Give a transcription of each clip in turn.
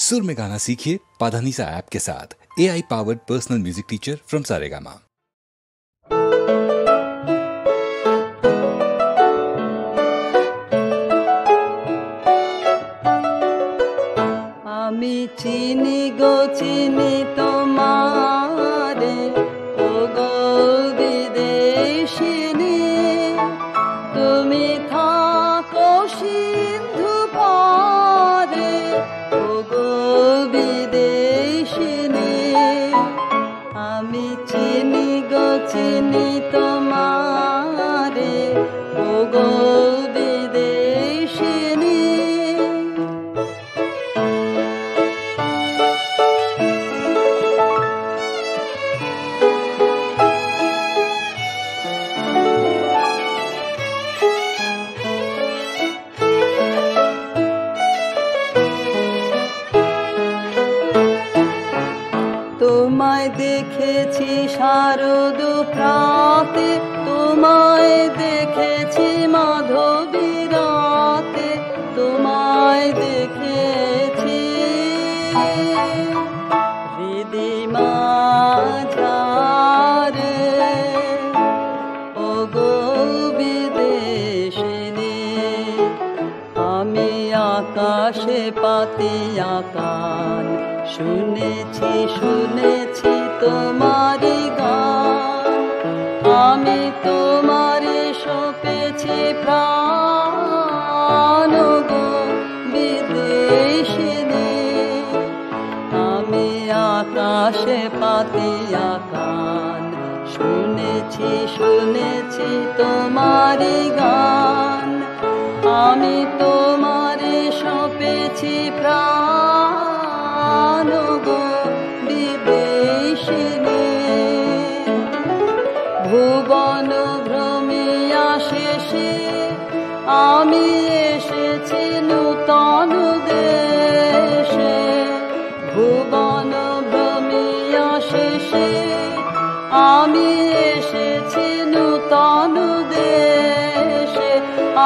सुर में गाना सीखिए पाधानीसा ऐप के साथ। AI powered personal music teacher from Saregama. আমি চিনি গো চিনি তোমারে, ও গো বিদেশিনী, তুমি থাকো সিন্ধু পারে, ও গো বিদেশিনী। আমি চিনি গো চিনি তোমারে, ও গো বিদেশিনী। তোমায় দেখেছি শারদ প্রাতে, তোমায় দেখেছি মাধবী রাতে, তোমায় দেখেছি হৃদি মাঝারে, ও গো বিদেশিনী। আমি আকাশে পাতিয়া কান, শুনেছি শুনেছি তোমারি গান। আমি তোমারে সপেছি প্রাণ, গো বিদেশিনী। আমি আকাশে পাতিয়া কান, শুনেছি শুনেছি তোমারি গান। আমি তোমারে সপেছি প্রাণ, গো বিদেশিনী। ভুবন ভ্রমিয়া শেষে আমি এসেছি নূতন দেশে। ভুবন ভ্রমিয়া শেষে আমি এসেছি নূতন দেশে।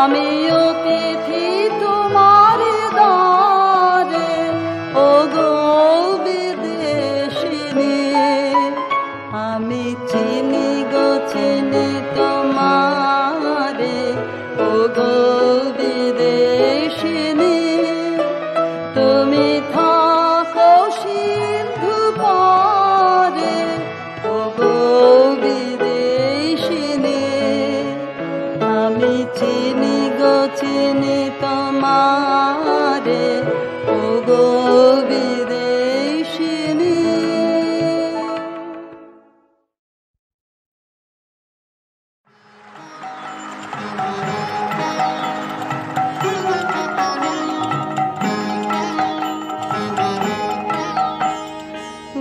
আমি অতিথি তোমার দ্বারে, ও গো বিদেশিনী। আমি চিনি গো চিনি তোমারে, ও গো বিদেশিনী। তুমি থাকো সিন্ধু পারে, ও গো বিদেশিনী। আমি চিনি গো চিনি তোমারে, ও গো বিদেশিনী।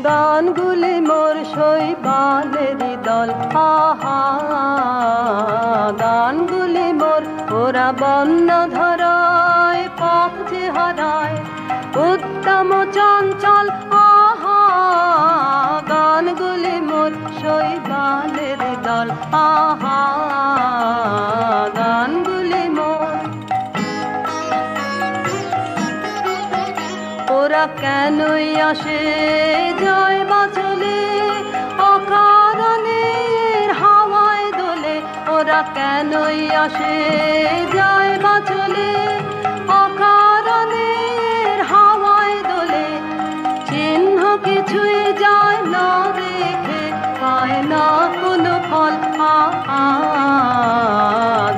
গানগুলি মোর শৈবালেরই দল, আহা। গানগুলি মোর ওরা বন্য ধরায়, পথ যে হারায় উত্তম চঞ্চল, আহা। গানগুলি মোর শৈবালেরই দল, আহা। গানগুলি মোর। ওরা কেনই আসে যায় বা চলে, অকারণে হাওয়ায় দোলে। ওরা কেনই আসে যায় বা চলে, অকারণে হাওয়ায় দোলে। চিহ্ন কিছুই যায় না রেখে, পায় না কোনো ফল, আহা।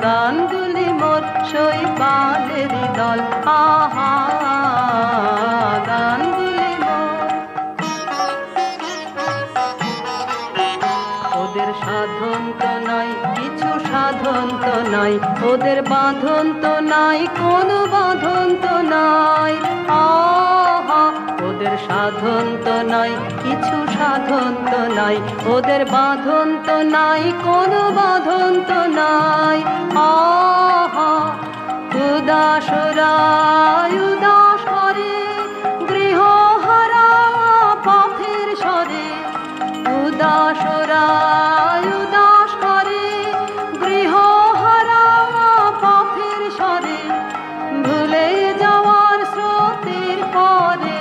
গানগুলি মোর শৈবালেরই দল, আহা। গানগুলি মোর। ওদের সাধন তো নাই কিছু, সাধন তো নাই ওদের, বাঁধন তো নাই কোনো বাঁধন তো নাই, আহা। ওদের সাধন তো নাই কিছু, সাধন তো নাই ওদের, বাঁধন তো নাই কোনো বাঁধন তো নাই, আহা। উদাসরা উদাস করে গৃহহারা পথের স্বরে। উদাসরা উদাস করে গৃহহারা পথের স্বরে। ভুলে যাওয়ার স্রোতের পরে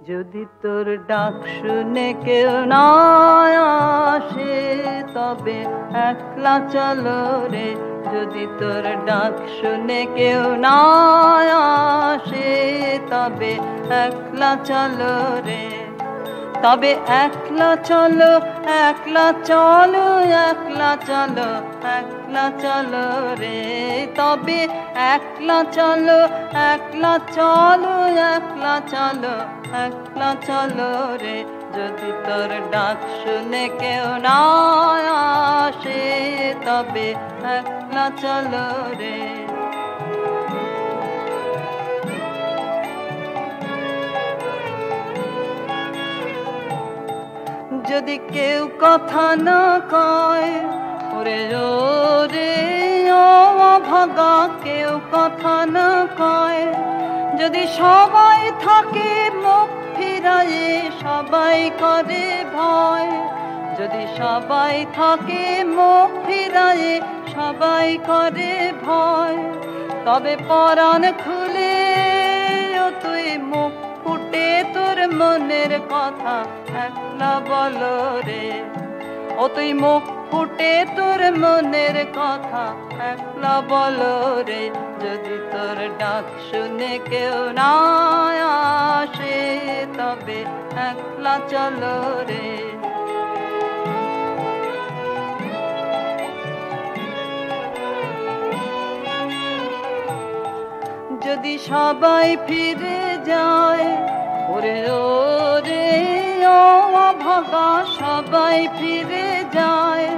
যদি তোর ডাক শুনে কেউ না আসে তবে একলা চলো রে, যদি তোর ডাক শুনে কেউ না আসে তবে একলা চলো রে, তবে একলা চলো, একলা চলো, একলা চলো, একলা চলো রে, তবে একলা চলো, একলা চলো, একলা চলো, একলা চলো রে, যদি তোর ডাক শুনে কেউ না আসে তবে একলা চলো রে। যদি কেউ কথা না কয় ওরে রে ও ভাগা, কেউ কথা না কয়, যদি সবাই থাকে মুখ ফিরায়ে সবাই করে ভয়, যদি সবাই থাকে মুখ ফিরায়ে সবাই করে ভয়, তবে পরাণ খুলে ও তুই মুখ ফুটে তোর মনের কথা একলা বলো রে, ও তুই মুখ ফুটে তোর মনের কথা একলা বলো রে, যদি তোর ডাক শুনে কেউ না আসে তবে একলা চলো রে। যদি সবাই ফিরে যায় ওরে রে ও ভাগা, সবাই ফিরে যায়,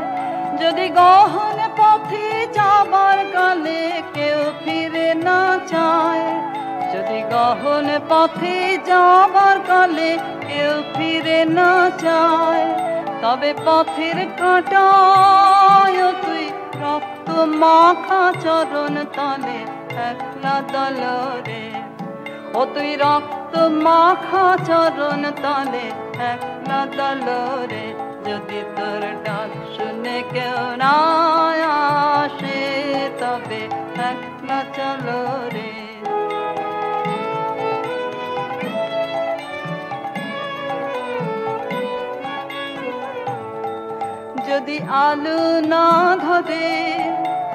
যদি গহন পথে যাবার কালে কেউ ফিরে না চায়, যদি গহন পথে যাবার কালে কেউ ফিরে না চায়, তবে পথের কাঁটায় তুই রক্ত মাখা চরণ তলে একলা দলরে, ও তুই রক্ত মাখা চরণ তলে একলা দলরে। যদি তোর ডাক শুনে কেউ না আসে তবে একলা চলো রে। যদি আলো না ধরে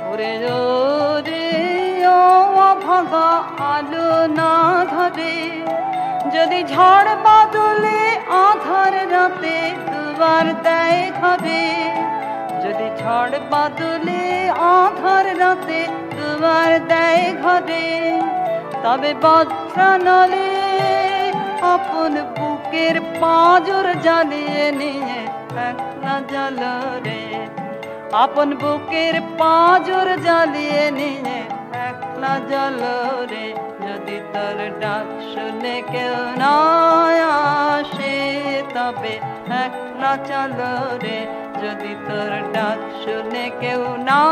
ওরে রে ও ভাগা আলো না ধরে, যদি ঝড় বাদলে আধার রাতে দুবার দেয় ঘরে, যদি ঝড় বাদলে আধার রাতে দুবার দেয় ঘরে, তবে বজ্রানলে আপন বুকের পাঁজর জ্বালিয়ে নিয়ে একলা জ্বালো রে, আপন বুকের পাঁজর জ্বালিয়ে নিয়ে একলা জ্বালো রে। যদি তোর ডাক শুনে কেউ না আসে তবে একলা চলো রে, যদি তোর ডাক শুনে কেউ না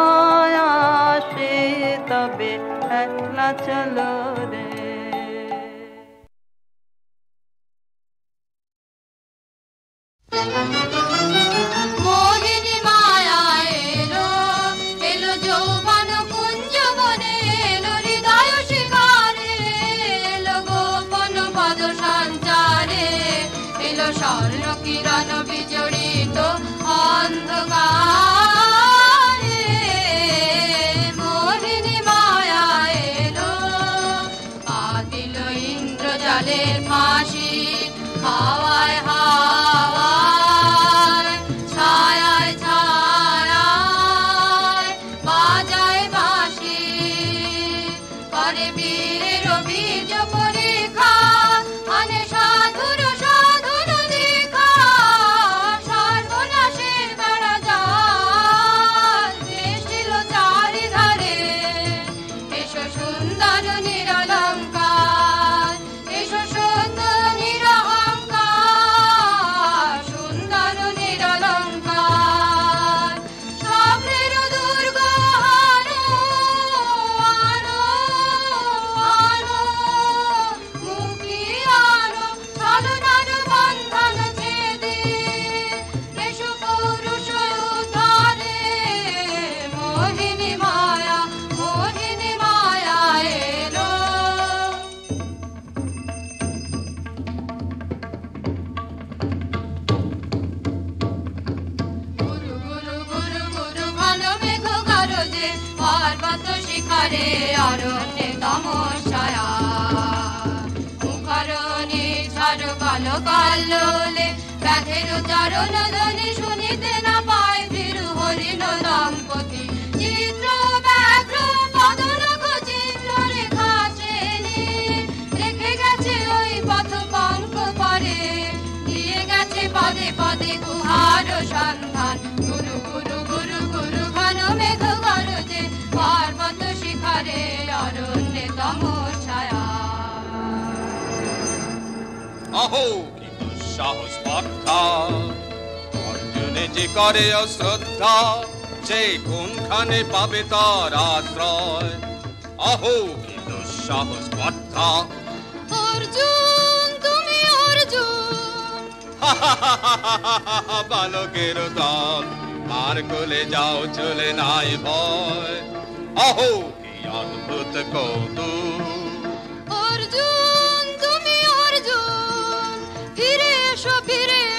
আসে তবে একলা চলো রে। মোহিনী মায়া এলো, এলো যৌবন কুঞ্জ বনে, এলো হৃদয় শিকারে, এলো গোপন পদ সঞ্চারে, এলো স্বর্ণ কিরণ বিজড়িত অন্ধকারে। মোহিনী মায়া এলো, পা দিল ইন্দ্রজালের ফাঁসি, হাওয়ায় হাওয়ায় ছায়ায় ছায়ায় বাজায় বাঁশি, করে বীরের বীজ পরীক্ষা, আনে সাধুর সাধুর দীক্ষা, সর্বনাশের বেড়া জাল সৃষ্টিল চারিধারে। এসো সুন্দর নিরলঙ্কার, এসো সুন্দর নিরহংকার, সুন্দর নিরলঙ্কার, স্বপ্নের দুর্গ আনো আনো আনো, মুক্তি আনো ছলনার বন্ধন ছেদে, এসো পৌরুষ উদ্ধারে। মোহিনী মায়া এলো। গুরু গুরু গুরু গুরু ঘন মেঘ গরজে, পর্বত শিখরে অরণ্যে তমস্ছায়া, মুখরণে ঝড় কালো কাল্লোলে, ব্যাঘের চরণ ধ্বনি শুনিতে না পায় ভীরু হরিণ দম্পতি, চিত্র ব্যাঘ্র পদনখ চিহ্ন রেখা চেনে, রেখে গেছে ওই পথ পঙ্ক পরে, দিয়ে গেছে পদে পদে গুহার সন্ধান। গুরু গুরু গুরু গুরু ঘন মেঘ গরজে, পর্বত শিখরে অরণ্যে তমস্ছায়া। অহো কি দুঃসাহস স্পর্ধা, অর্জুনে যে করে অশ্রদ্ধা, সে কোনখানে পাবে তার আশ্রয়। অহো কি দুঃসাহস স্পর্ধা। অর্জুন তুমি অর্জুন, বালকের দল, মার কোলে যাও চলে নাই ভয়। অহো কি অদ্ভুত কৌতুক। অর্জুন তুমি অর্জুন, ফিরে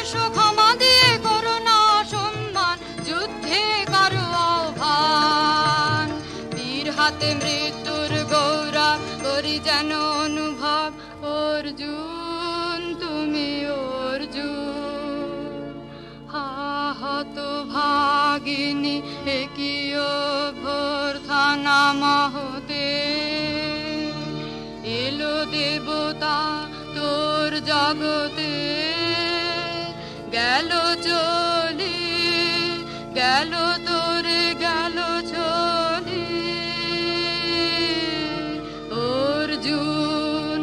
এসো ক্ষমা দিয়ে করুণা সম্মান, যুদ্ধে কারো আহ্বান, বীর হাতে মৃত্যুর গৌরব করি যেন অনুভব। অর্জুন তুমি অর্জুন, হাহত ভাগিনী একিয় ভর্থা নামহতে, এলো দেবতা তোর জগতে, গেল চলে গেল তোরে গেল চলে। অর্জুন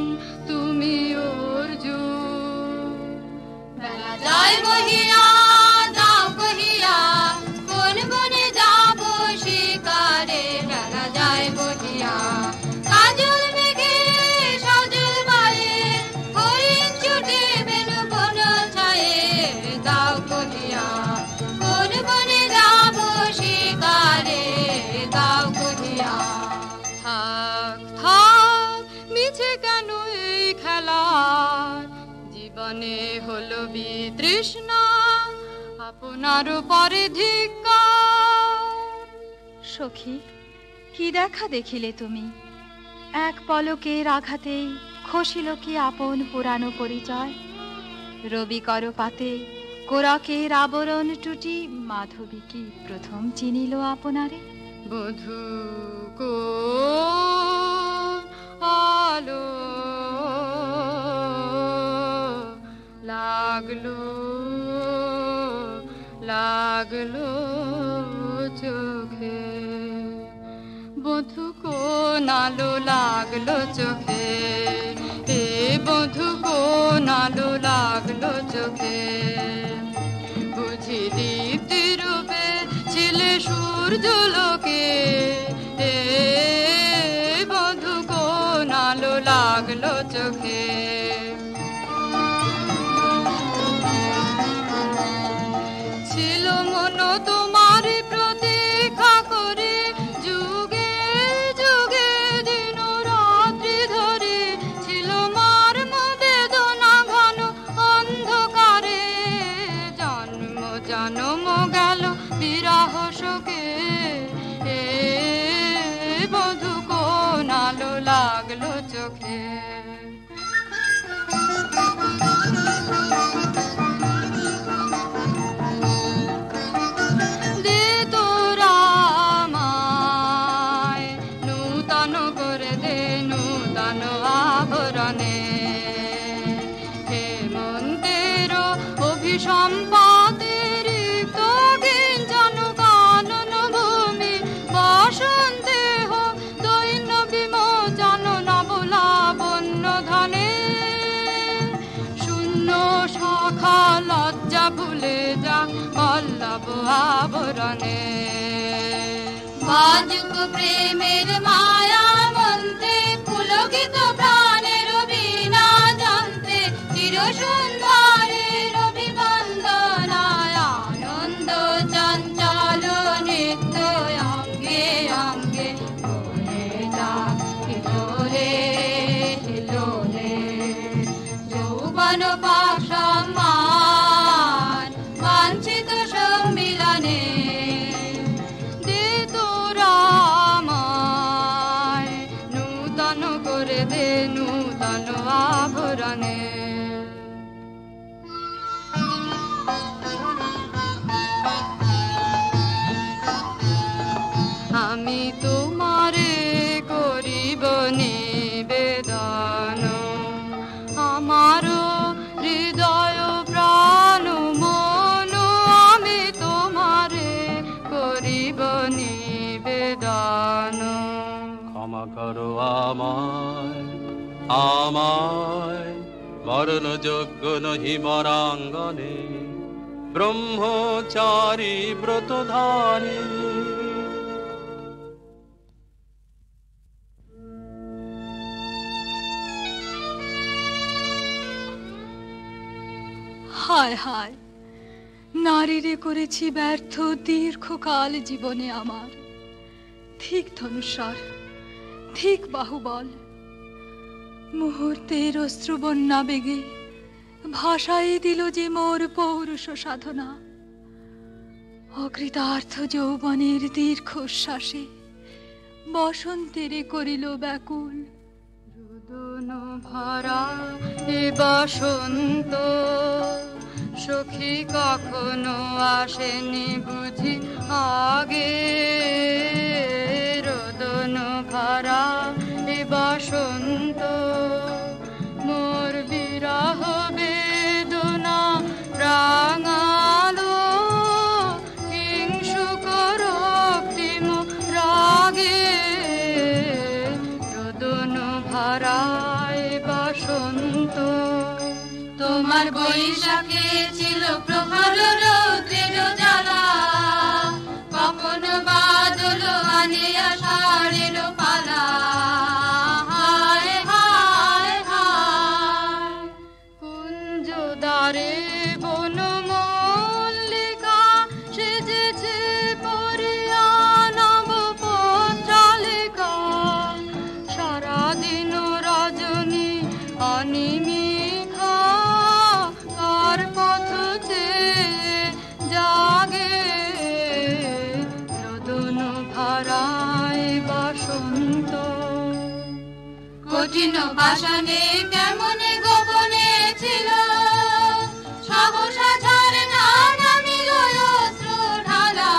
হলো বিতৃষ্ণা আপনার পরে ধিক্কার। সখী, কি দেখা দেখিলে তুমি? এক পলকের আঘাতেই খসিল কি আপন পুরানো পরিচয়? রবি করপাতে কোরকের আবরণ টুটি মাধবী কি প্রথম চিনিল আপনারে? বধূ কো আলো লাগলো লাগলো চোখে, বধূ কোন আলো লাগলো চোখে, এ বধূ কোন আলো লাগলো চোখে। বুঝি দীপ্তি রূপে ছিলে সূর্যলোকে, এ বধূ কোন আলো লাগলো চোখে। ছিল মন তোমার প্রতীক্ষা করে, যুগে যুগে দিন রাত্রি ধরে, ছিল মর্ম বেদনা ঘন অন্ধকারে। জন্ম জন্ম গেল বিরহ শোকে, এ বধূ কোন আলো লাগলো চোখে। দে তোরা আমায় নূতন করে দে নূতন আভরণে, হেমন্তের অভিসম্পাতের গিঞ্জন কানন ভূমি, বসন্তে হোক দৈন্য বিমোচন নবলাবণ্য ধনে। শূন্য শাখা লজ্জা ভুলে যা পল্লব আবরণে। বাজুক প্রেমের মায়া মন্ত্রে পুলকিত প্রাণের বীণা যন্ত্রে, চির সুন্দরের অভিবন্দনায় আনন্দ চঞ্চল নিত্য অঙ্গে অঙ্গে বয়ে যাক হিলোরে হিলোরে। যৌবন পাক সম্মান বাঞ্ছিত সম্মিলনে, দে তোরা আমায় নূতন করে দে নূতন আভরণে। আমি তোমারে করিব নিবেদন, আমারও হৃদয় প্রাণ মন, আমি তোমারে করিব নিবেদন। ক্ষমা করো আমায় আমায়, মরণ যোগ্য নহি মরাঙ্গনে, ব্রহ্মচারী ব্রতধারী। হায় হায়, নারীরে করেছি ব্যর্থ দীর্ঘকাল জীবনে আমার। ঠিক ধনুস্বর, ঠিক বাহুবল, মুহূর্তের অশ্রুবন্যা বেগে ভাষায় দিল যে মোর পৌরুষ সাধনা। অকৃতার্থ যৌবনের দীর্ঘশ্বাসে বসন্তেরে করিল ব্যাকুল। রোদন ভরা এ বসন্ত সখী কখনো আসেনি বুঝি আগে। রোদন ভরা এ বসন্ত মোর বিরহ বেদনা রাঙালো, হিংসুক রক্তিম রাগে। রোদন ভরা এ বসন্ত তোমার বৈশাখে ছিল প্রখর রৌদ্রের জ্বালা, কখনো বাদল আনে আষাঢ়ের পালা। হায় হায় হায়, কুঞ্জ দ্বারে বন মল্লিকা সেজেছে পরিয়া নব পত্রালিকা। সারাদিন রজনী অনিমিখা দক্ষিণ পাশানে কেমনে গোপনে ছিল সহসা ঝরনা নামিল অশ্রু ঢালা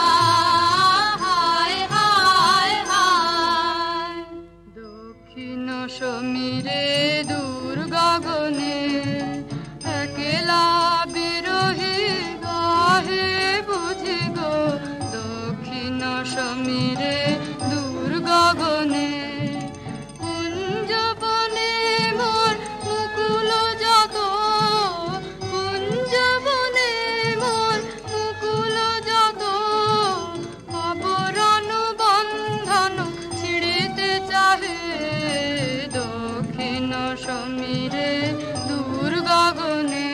হায় হায় হায় দক্ষিণ সমীরে দূর গগনে একলা বিরোহী গাহে বুঝি গো দক্ষিণ সমীরে দূর গগনে কুঞ্জবনে মোর মুকুল যত কুঞ্জবনে মোর মুকুল যত আবরণ বন্ধন ছিড়িতে চাহে দক্ষিণ সমীরে দূর গগনে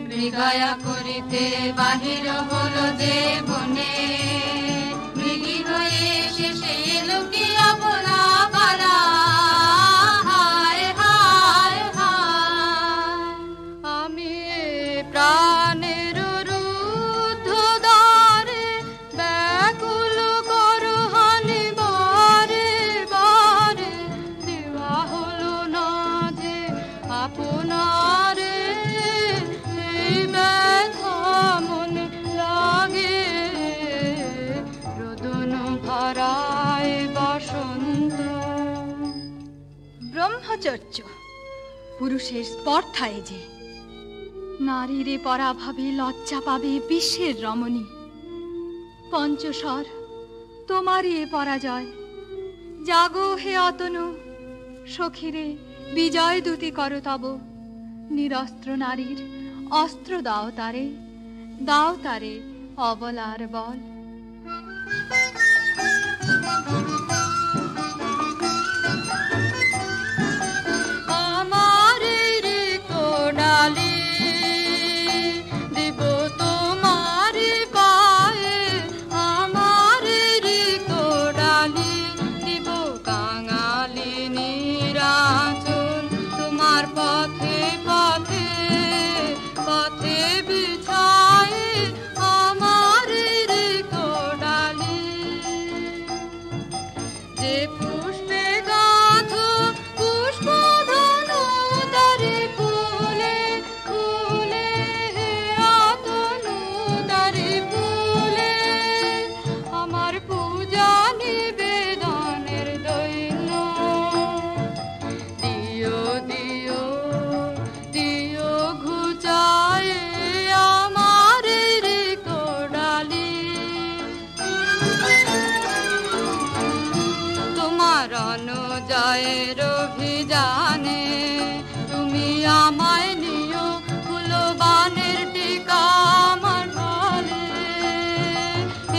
মৃগয়া করিতে বাহির হলো যে বনে মৃগী হয়ে শেষে লুকিয়া ভোলা পালা হায় হায় হায় আমি প্রাণের রুদ্ধ দ্বারে ব্যাকুল করো হানি বারে বারে দেওয়া হলো না যে আপনারে এই ব্যথা মনে লাগে রোদন ভরায় বসন্ত ব্রহ্মচর্য পুরুষের স্পর্ধায় যে নারীরে পরাভাবে লজ্জা পাবে বিশ্বের রমণী পঞ্চস্বর তোমারই এ পরাজয় জাগো হে অতনু সখীরে বিজয় দূতি করো তব নিরস্ত্র নারীর অস্ত্র দাও তারে অবলার বল আমার রিক্ত ডালি দিব তোমার পায়ে আমার রিক্ত ডালি দিব কাঙালি নিরাচল তোমার পথে পথে পথে বিছায় আমার রিক্ত ডালি যে পুষ্পে গাঁথো পুষ্প ধনু দারে ফুলে ফুলে হে আতনু দারে ফুলে আমার পূজা নিবেদনের দৈন্য দিও দিও দিও ঘুচায় আমার রিক্ত ডালি তোমার অনুজয়ের অভিযানে তুমি আমায় নিও ফুলবানের টিকা আমার বলে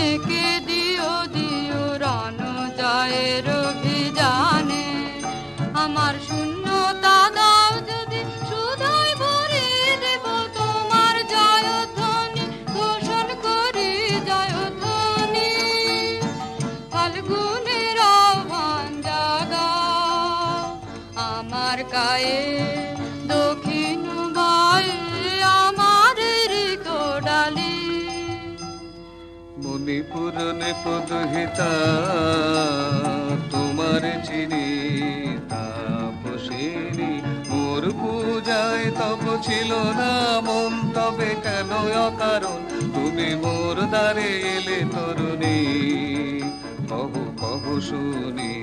একে দিও দিও রণজয়ের অভিযানে আমার শূন্যতা দাও যদি শুধুই ভরিয়ে দেব তোমার জয়ধ্বনি ঘোষণ করি জয়ধ্বনি ফাল্গুনের আহ্বান জাগাও আমার গায়ে দক্ষিণ গায়ে আমার রিক্ত ডালি মণিপুর নেপদহিতা তোমার চিনি তাপসিনী মোর পূজায় তব ছিল না মন তবে কেন অকারণ তুমি মোর দ্বারে এলে তরুণী কহু কহু শুনি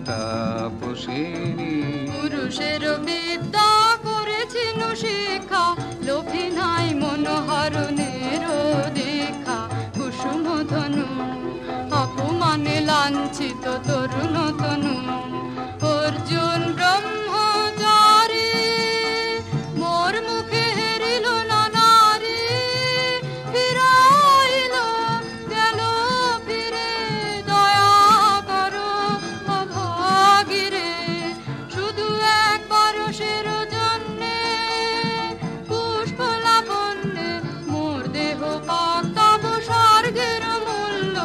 তাপসিনী পুরুষের বিদ্যা করেছিল শিক্ষা লোভী নাই মনোহরণের দীক্ষা কুসুম ধনু অপমানে লাঞ্ছিত তরুণ তনু অর্জুন ব্রহ্মচারী মোর মুখে হেরিল না নারী ফিরাইল গেল ফিরে দয়া করো অভাগীরে শুধু একবার সের জন্যে পুষ্প লাবণ্যে মোর দেহ পাতাব স্বর্গের মূল্য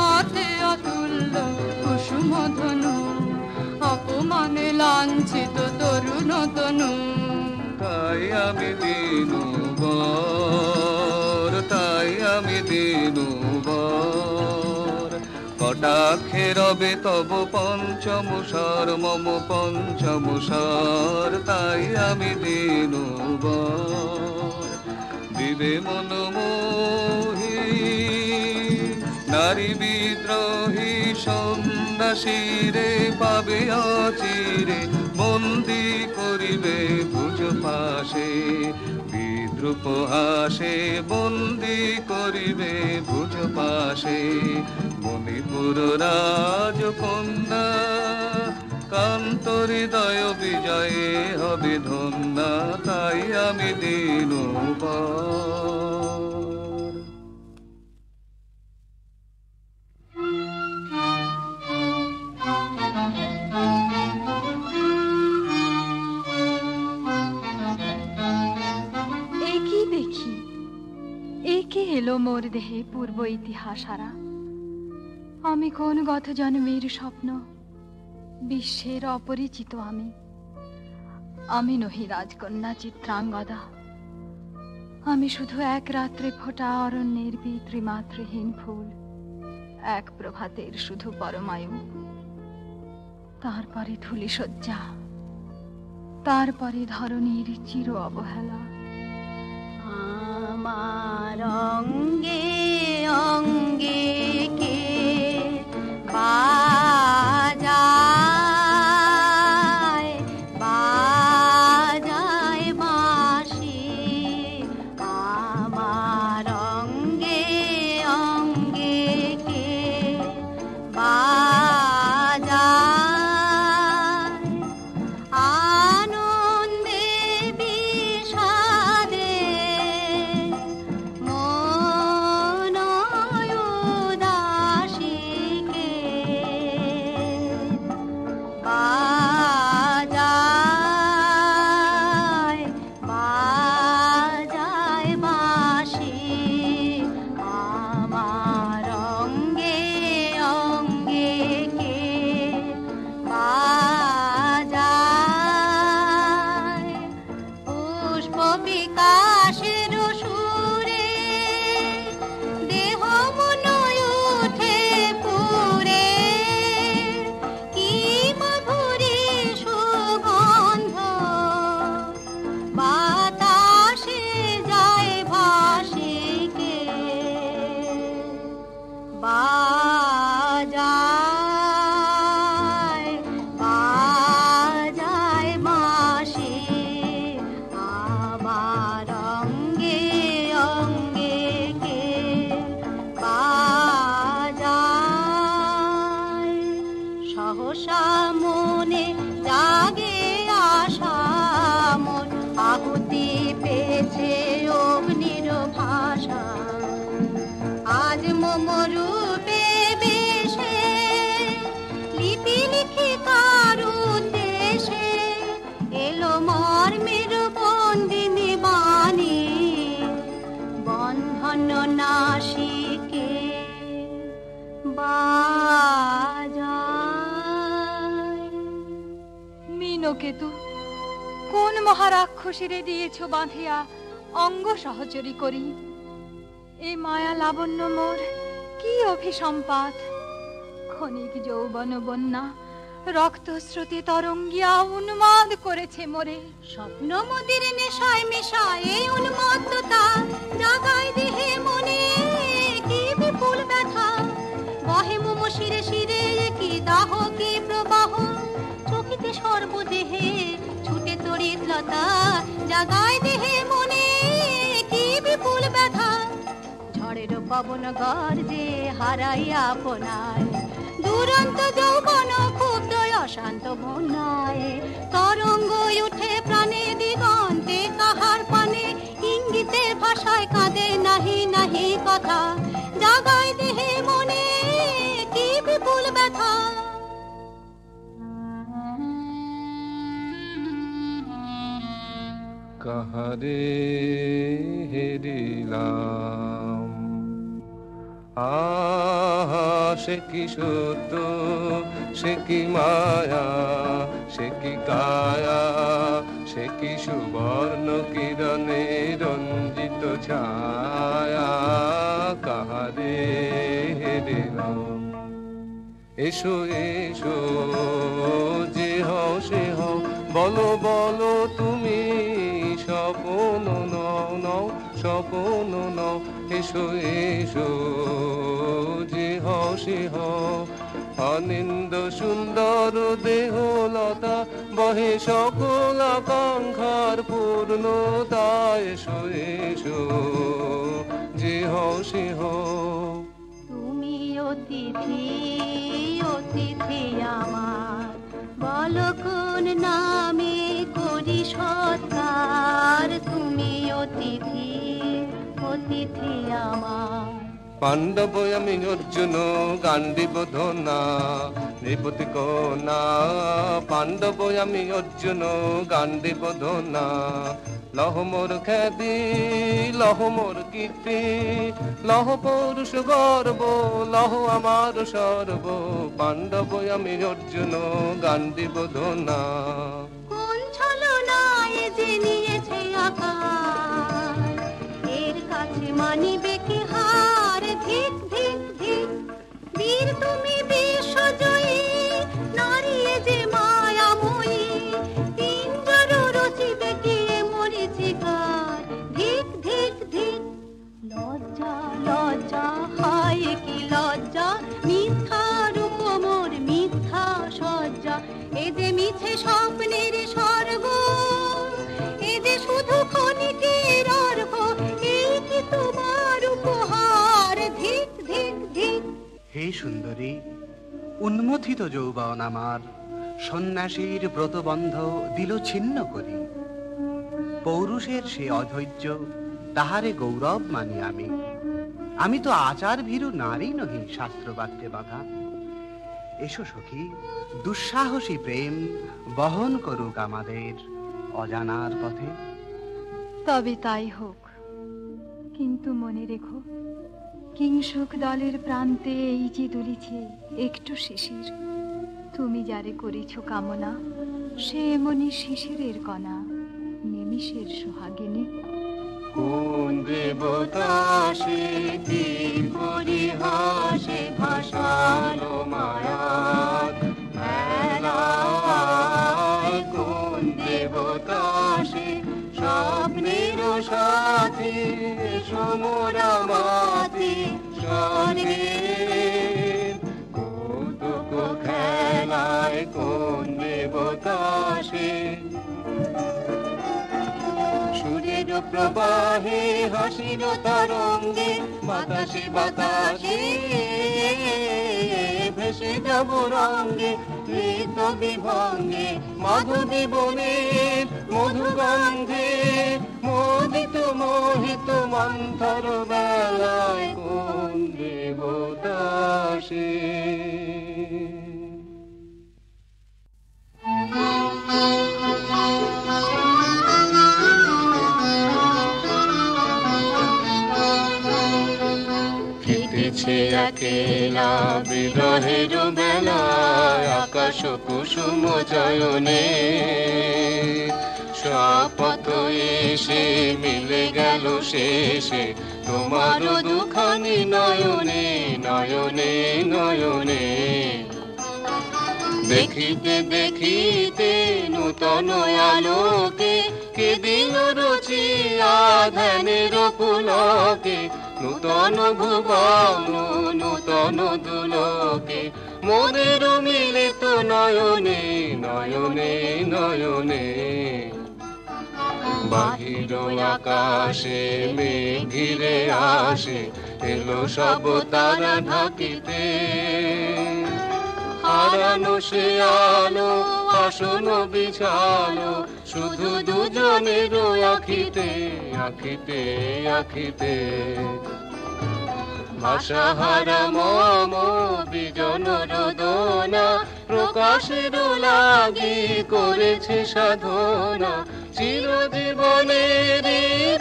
অর্থে অতুল্য কুসুম ধনু অপমানে লাঞ্ছিত তরুণ তনু তাই আমি দিনু বর তাই আমি দিনু বর কটা সাক্ষে রবে তব পঞ্চম স্বর মম পঞ্চম স্বর, তাই আমি দিনবর দিবে মনমোহী নারী বিদ্রোহী সন্ন্যাসীরে পাবে অচিরে, বন্দি করিবে ভুজ পাশে বিদ্রুপ হাসে, বন্দি করিবে ভুজ পাশে। মণিপুর রাজকন্যা কান্ত হৃদয় বিজয়ে হবে ধন্যা, তাই আমি দিনবর। একে এলো মোর দেহে পূর্ব ইতিহাস হারা, আমি কোন গত জন্মের স্বপ্ন, বিশ্বের অপরিচিত আমি। আমি নহি রাজকন্যা চিত্রাঙ্গদা, আমি শুধু এক রাত্রে ফোটা অরণ্যের পিতৃমাতৃহীন ফুল, এক প্রভাতের শুধু পরমায়ু। তারপরে ধূলিসজ্জা, তারপরে ধরণীর চির অবহেলা। আমার অঙ্গে অঙ্গে কে বাজায় বাজায় বাঁশি, আমার অঙ্গে অঙ্গে কে বাজায় আনন্দে বিষাদে মীনকেতু, কোন মহারাক্ষসীরে দিয়েছ বাঁধিয়া অঙ্গ সহচরী করি? এ মায়া লাবণ্য মোর কি অভিসম্পাত, ক্ষণিক যৌবন বন্যা রক্তস্রোতে তরঙ্গিয়া উন্মাদ করেছে মোরে। স্বপ্ন মদির নেশায় মেশায় উন্মত্ততা জাগায় দেহে মনে কি বিপুল ব্যথা, বহে মোম শিরে শিরে কি দাহ কি প্রবাহ, চকিতে সর্বদেহে ছুটে তড়িৎ লতা জাগায় দেহে মনে কি বিপুল ব্যথা। ঝড়ের পবন গর্জে হারাইয়া আপনায় দুরন্ত যৌবন ক্ষুব্ধ অশান্ত বন্যায়, তরঙ্গ উঠে প্রাণে দিগন্তে কাহার পানে, ইঙ্গিতের ভাষায় কাঁদে নাহি নাহি কথা, জাগায় দেহে মনে কি বিপুল ব্যথা। কাহারে হেরিলাম, আহা সে কি সত্য, সে কি মায়া, সে কি কায়া, সে কি সুবর্ণ কিরণে রঞ্জিত ছায়া, কাহারে হেরিলাম। এসো এসো যে হও সে হও, বলো বলো তুমি স্বপ্ন নও নও স্বপ্ন নও। এসো এসো যে হও সে হও, অনিন্দ সুন্দর দেহলতা বহে সকল আকাঙ্ক্ষার পূর্ণতা। এসো এসো যে হও সে হও। তুমি অতিথি অতিথি আমার, বলো কোন নামে করি সৎকার। তুমি অতিথি অতিথি আমার। পাণ্ডব আমি অর্জুন গান্ডীব ধনা নৃপতি কন্যা। পাণ্ডব আমি অর্জুন গান্ডীব ধনা, লহ মোর খ্যাতি লহ মোর কীর্তি, লহ পৌরুষ গর্ব লহ আমার সর্ব। পাণ্ডব আমি অর্জুন গান্ডীব ধনা। কোন ছলনায় যে নিয়েছে আকার, এর কাছে মানিবে কি হার। ধিক ধিক ধিক বীর তুমি বিশ্বজয়ী, নারী যে মায়াময়ী। পিঞ্জর রচিবে কি মরীচিকার। ধিক ধিক ধিক লজ্জা লজ্জা হায় কি লজ্জা, মিথ্যা রূপ মোর মিথ্যা সজ্জা। এ যে মিছে স্বপ্নের স্বর্গ, এ যে শুধু ক্ষণিকের অর্ঘ। এই কি তোমার উপহার। ধিক ধিক ধিক। হে সুন্দরী, উন্মথিত যৌবন আমার সন্ন্যাসীর ব্রতবন্ধ দিল ছিন্ন করি। পৌরুষের সে অধৈর্য তাহারে গৌরব মানি আমি। আমি তো আচার ভীরু নারী নহি শাস্ত্রবাক্যে বাধা। এসো সখী, দুঃসাহসী প্রেম বহন করুক আমাদের অজানার পথে। তবে তাই হোক, কিন্তু মনে রেখো, কিংসুক দলের প্রান্তে এই যে দুলিছে একটু শিশির। তুমি যারে করিছ কামনা, সে এমনি শিশিরের কণা, নিমিষের সোহাগিনী। কোন দেবতা সে কি পরিহাসে ভাসালো মায়ার মেলায়। কোন দেবতা সে স্বপ্নের সাথী, সমরা মাতি স্বর্গে কৌতুক খেলায়। কোন দেবতা সে সুরের প্রবাহে হাসির তরঙ্গে, বাতাসে বাতাসে ভেসে যাব রঙ্গে। নৃত্য বিভঙ্গে মাধবী বনের মধুগন্ধে, মোদিত মোহিত মন্থর বেলায়। কোন দেবতা সে। কেটেছে একেলা বিরহের বেলায়, আকাশ কুসুম চয়নে। শপথ এসে মিলে গেল শেষে, তোমার দুখানি নয়নে নয়নে নয়নে। দেখিতে দেখিতে নূতন আলোকে, কে দিল রচিয়া ধ্যানের পুলকে। নূতন ভুবন নূতন দুলোকে, মোদের মিলিত নয়নে নয়নে নয়নে। বাহির আকাশে মেঘ ঘিরে আসে, এলো সব তারা ঢাকিতে। হারানো সে আলো আসন বিছালো, শুধু দুজনের আখিতে আখিতে আখিতে। ভাষাহারা মম বিজন রোদনা, প্রকাশের লাগি করেছে সাধনা। চিরজীবনের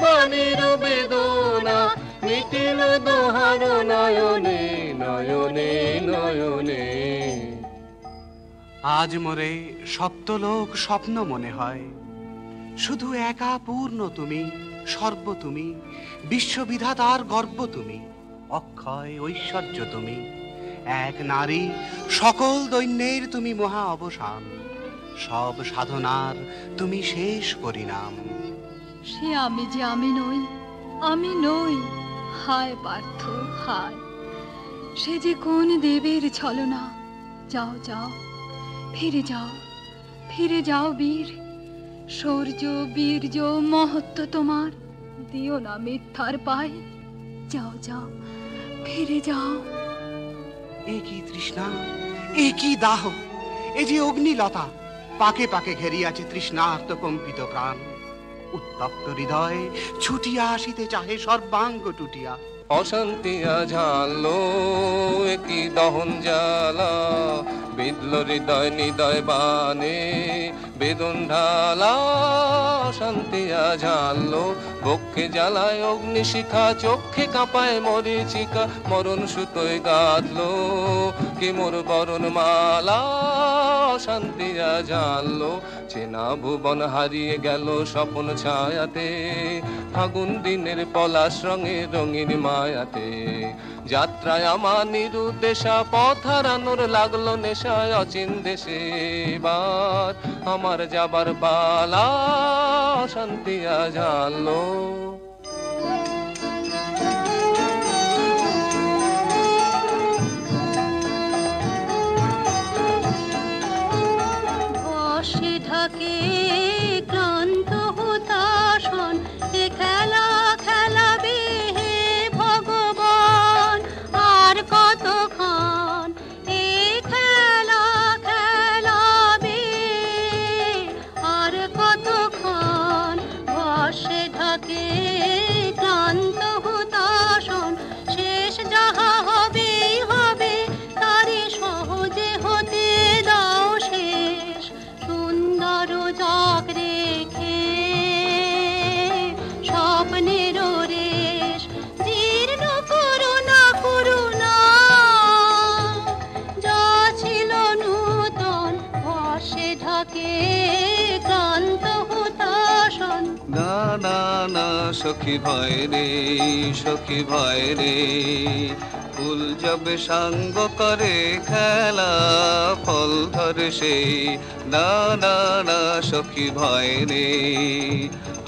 বাণীর বেদনা, মিটিল দোহার নয়নে নয়নে নয়নে। আজ মোরে সপ্তলোক স্বপ্ন মনে হয়, শুধু একা পূর্ণ তুমি, সর্ব তুমি, বিশ্ববিধাতার গর্ব তুমি, অক্ষয় ঐশ্বর্য তুমি। এক নারী, সকল দৈন্যের তুমি মহা অবসান, সব সাধনার তুমি শেষ পরিণাম। সে আমি যে আমি নই, আমি নই, হায় পার্থ হায়। সে যে কোন দেবের ছলনা। যাও যাও, ফিরে যাও, ফিরে যাও বীর। শৌর্য বীর্য মহত্ব তোমার, দিও না মিথ্যার পায়। যাও যাও, ফিরে যাও। এ কি তৃষ্ণা, এ কি দাহ, এ যে অগ্নিলতা, পাকে পাকে ঘেরিয়াছে তৃষ্ণার্ত কম্পিত প্রাণ। উত্তপ্ত হৃদয় ছুটিয়া আসিতে চাহে সর্বাঙ্গ টুটিয়া। অশান্তিয়া ঝালো একই দহন জ্বালা, বিদল হৃদয় নিদয় বানে বেদন ঢালা। অশান্তিয়া ঝালো বক্ষে জ্বালায় অগ্নিশিখা, চক্ষে কাঁপায় মরীচিকা, মরণ সুতোয় গাঁথলো কে মোর বরণ মালা। অশান্তিয়া ঝালো চেনা ভুবন হারিয়ে গেল স্বপন ছায়াতে, ফাগুন দিনের পলাশ রঙে রঙিন মায়াতে। যাত্রায় আমার নিরুদ্দেশা, পথ হারানোর লাগলো নেশায় অচিন দেশে। এবার আমার যাবার পালা, অশান্তিয়া ঝালো। বর্ষে ঢাকে ক্লান্ত হতাশন, এ খেলা খেলাবে হে ভগবান। আর কতক্ষণ এ খেলা খেলাবে, আর কতক্ষণ। বর্ষে ঢাকে ক্লান্ত হতাশন, শেষ যাহা হবেই হবে, তারে সহজে হতে দাও শেষ। সুন্দর জগ রেখে স্বপ্নের রেশ, জীর্ণ করুণা করুণা, যা ছিল নূতন। বর্ষে ঢাকে ক্লান্ত হতাশন। না না না সখী ভয় রে, সখী ভয় রে, ফুল যাবে সাঙ্গ করে খেলা ফল ধরে সে। না না না সখী ভয় রে,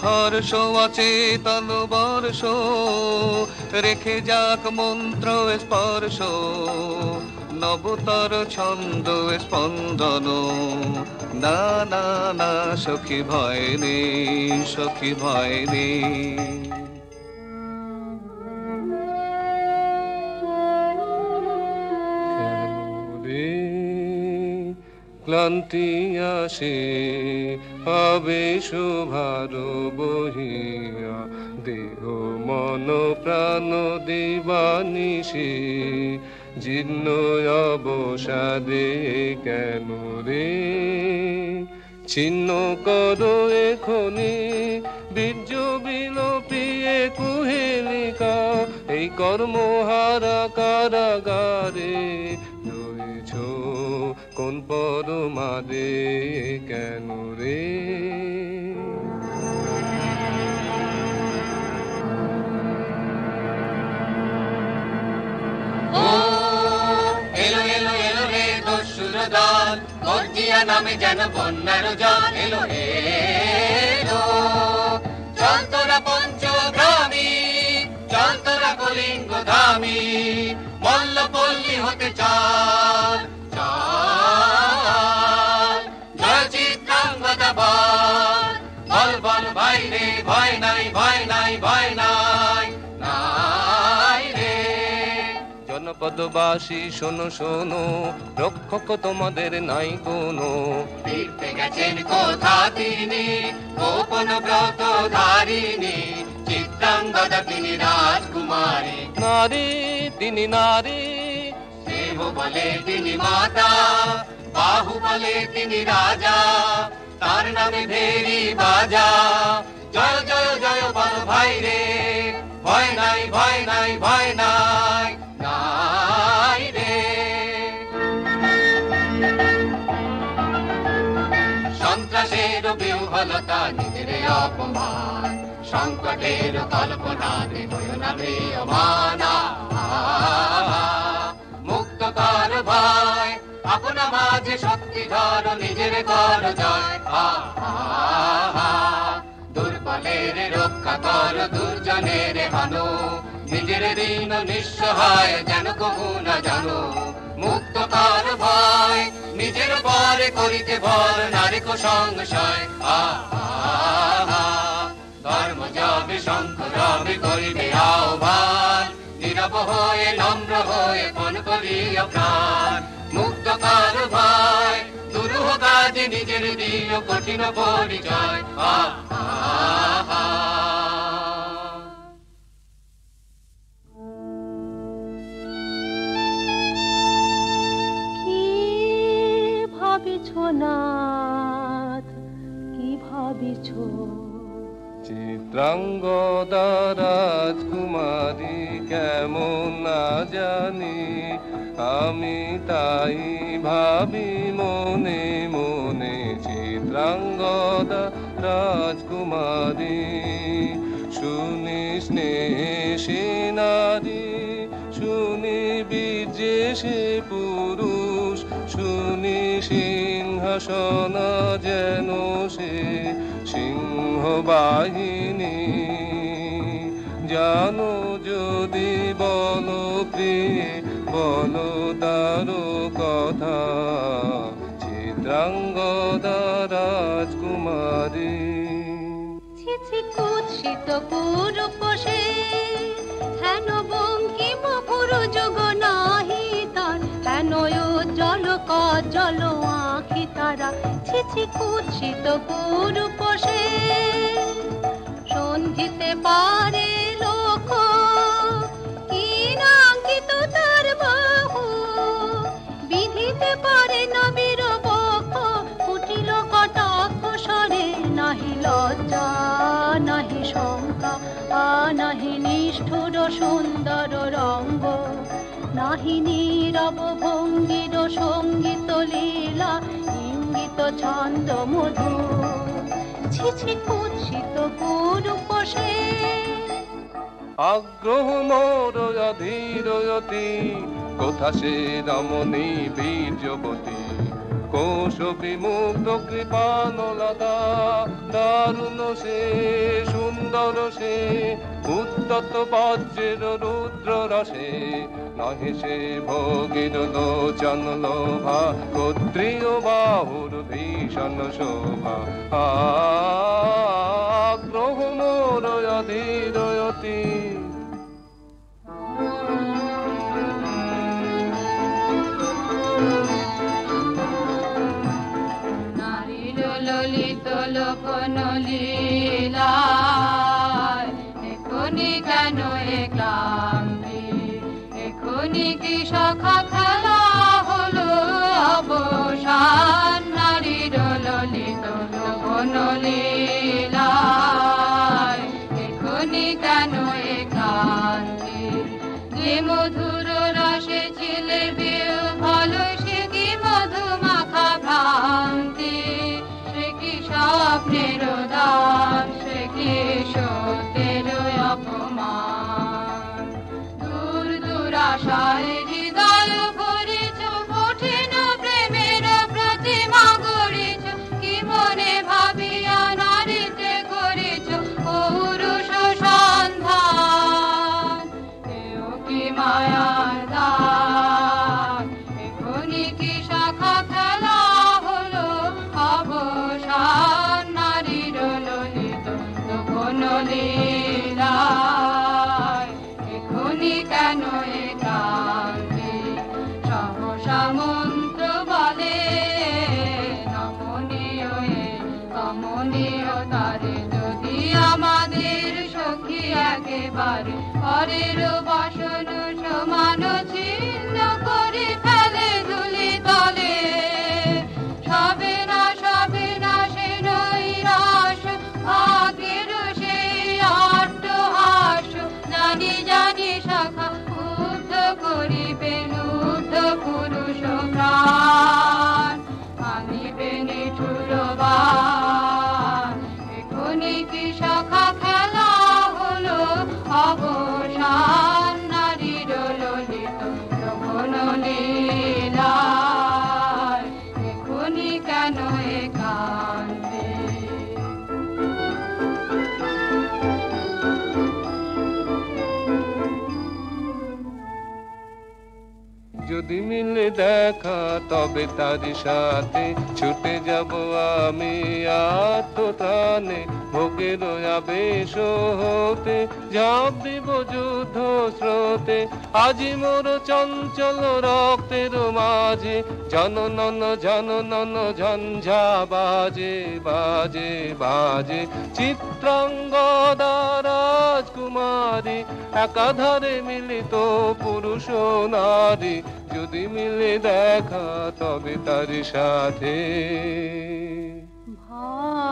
হর্ষ অচেতন বর্ষ রেখে যাক মন্ত্র স্পর্শ, নবতর ছন্দ স্পন্দন। না না না সখী ভয় রে, সখী ভয় রে। ক্লান্তি আসে আবেশ ভার বহিয়া, দেহ মন প্রাণ দিবানিশে। জীর্ণ অবসাদে কেন রে, ছিন্ন করো এখনি বীর্য বিলোপিয়ে কুহেলিকা। এই কর্মহারা কারাগারে রয়েছ কোন পরমাদে কেন রে। এলো এলো এলো রে দস্যুর দল, গর্জিয়া নামে যেন বন্যার জল। এলো এলো চল তোরা পঞ্চগ্রামী, চল তোরা কলিঙ্গ ধামী, মল্লপল্লী হতে চল চল। জয় চিত্রাঙ্গদা বল, বল বল ভাই রে, ভয় নাই ভয় নাই ভয় নাই নাই রে। জনপদবাসী শোনো শোনো, রক্ষক তোমাদের নাই কোনো। ফিরতে গেছেন কোথা তিনি, গোপন ব্রত ধারিণী। চিত্রাঙ্গদা তিনি রাজকুমারী, নারী তিনি নারী। দেহ বলে তিনি মাতা, বাহু বলে তিনি রাজা। তার নামে ভেরি বাজা, জয় জয় জয় বল ভাই রে, ভয় নাই ভয় নাই ভয় নাই নাই রে। সন্ত্রাসের বিহ্বলতা নিজের অপমান, সংকটের কল্পনা হৃদয় নামে অমানা। মুক্ত মাঝে শক্তি ধরো, নিজের করো জয়। দুর্বলের রক্ষা করো, দুর্জনের হানো, নিজের দিন নিঃসহায় যেন কবু না জানো। মুক্ত কর ভয়, নিজের পরে করিতে ভর, নারীক সংশয়। ধর্ম যাবে শঙ্খ রবে করিবে আহ্বান, নীরব হয়ে নম্র হয়ে পণ করিয়া প্রাণ। মুক্ত কর ভয়, দুরূহ কাজে নিজের দিও কঠিন পরিচয়। নাথ কি ভাবিছ? চিত্রাঙ্গদা রাজকুমারী কেমন না জানি, আমি তাই ভাবি মনে মনে। চিত্রাঙ্গদা রাজকুমারী শুনি স্নেহে নারী, শুনি বীর্যে সে পুরুষ, শুনি সিংহাসন যেন সে সিংহ বাহিনী। জানো যদি বলো প্রিয়ে বলো তার কথা, চিত্রাঙ্গদা রাজকুমারী। ছিছি কুৎসিত পুরুষ সে, হেন বঙ্কিম পুরুযোগ নাহি তার, হেন উজ্জ্বল কজ্জ্বল আঁখি তারা। ছিছি কুৎসিত পুরুষ সে, সন্ধিতে পারে লোক, কি নাঙ্কিত তার বাহু, বিধিতে পারে না বীরবক্ষ, কুটিল কটাক্ষ স্বরে। নাহি লজ্জা নাহি শঙ্কা, নাহি নিষ্ঠুর সুন্দর রঙ্গ, নাহি নীরব ভঙ্গির সঙ্গীত লীলা, ইঙ্গিত ছন্দ মধু। ছিছি কুৎসিত পুরুষ সে। আগ্রহ মোর অধীরয়তি, কোথা সে রমণী বীর্যবতী। কোশ বিমুগ্ধ কৃপানলতা, দারুণ সে সুন্দর সে, উদ্যত বজ্রের রুদ্র রসে। নহে সে ভোগীর লোচন লোভা, ক্ষত্রিয় বাহুর ভীষণ শোভা। আগ্রহ মোর অধীরয়তি। ললিত লোকন লীলা, এখনি কেন এ ক্লান্তি, এখনি কি সখা খেলা হলো অবসান। নারীর ললিত লোকন লীলা, এখনি কেন এ ক্লান্তি। যে মধুর রসে ছিলে বিহ্বল, সে কি মধু মাখা ভ্রান্তি। স্বপ্নের দান, সে কি সত্যের অপমান। দূর দুরাশায় হৃদয় ভরিছ, কঠিন প্রেমের প্রতিমা গড়িছ। কি মনে ভাবিয়া নারীতে করিছ পৌরুষ সন্ধান। এও কি মায়ার দান, এখনি কি শাখা খেলা হলো অবসান। নারীর ললিত লোকন লীলা, এখনি কেন এ ক্লান্তি। সহসা মন্ত্র বলে নমনীয় কমনীয় তারে, যদি আমাদের সখী একেবারে পরের বাসন সমান ছিন্ন করে ফেলে ধুলি তলে। সবে না সবে না সে নৈরাশ, ভাগ্যের সেই অট্টহাস। জানি জানি সখা উদ্ধ করিবে লুব্ধ পুরুষ প্রাণ, আনিবে নিঠুর বাণ। এখনি কি সখা খেলা হলো অবসান। নারীর ললিত লোকন লীলা, যদি মিলে দেখা তবে তার সাথে ছুটে যাব আমি আত্মপ্রাণে ভোগের আবেশ হতে ঝাঁপ দিব যুদ্ধ স্রোতে আজি মোর চঞ্চল রক্তের মাঝে জননন জননন ঝঞ্ঝা বাজে বাজে বাজে চিত্রাঙ্গদা রাজকুমারী একাধারে মিলিত পুরুষ নারী যদি মিলে দেখা তবে তার সাথে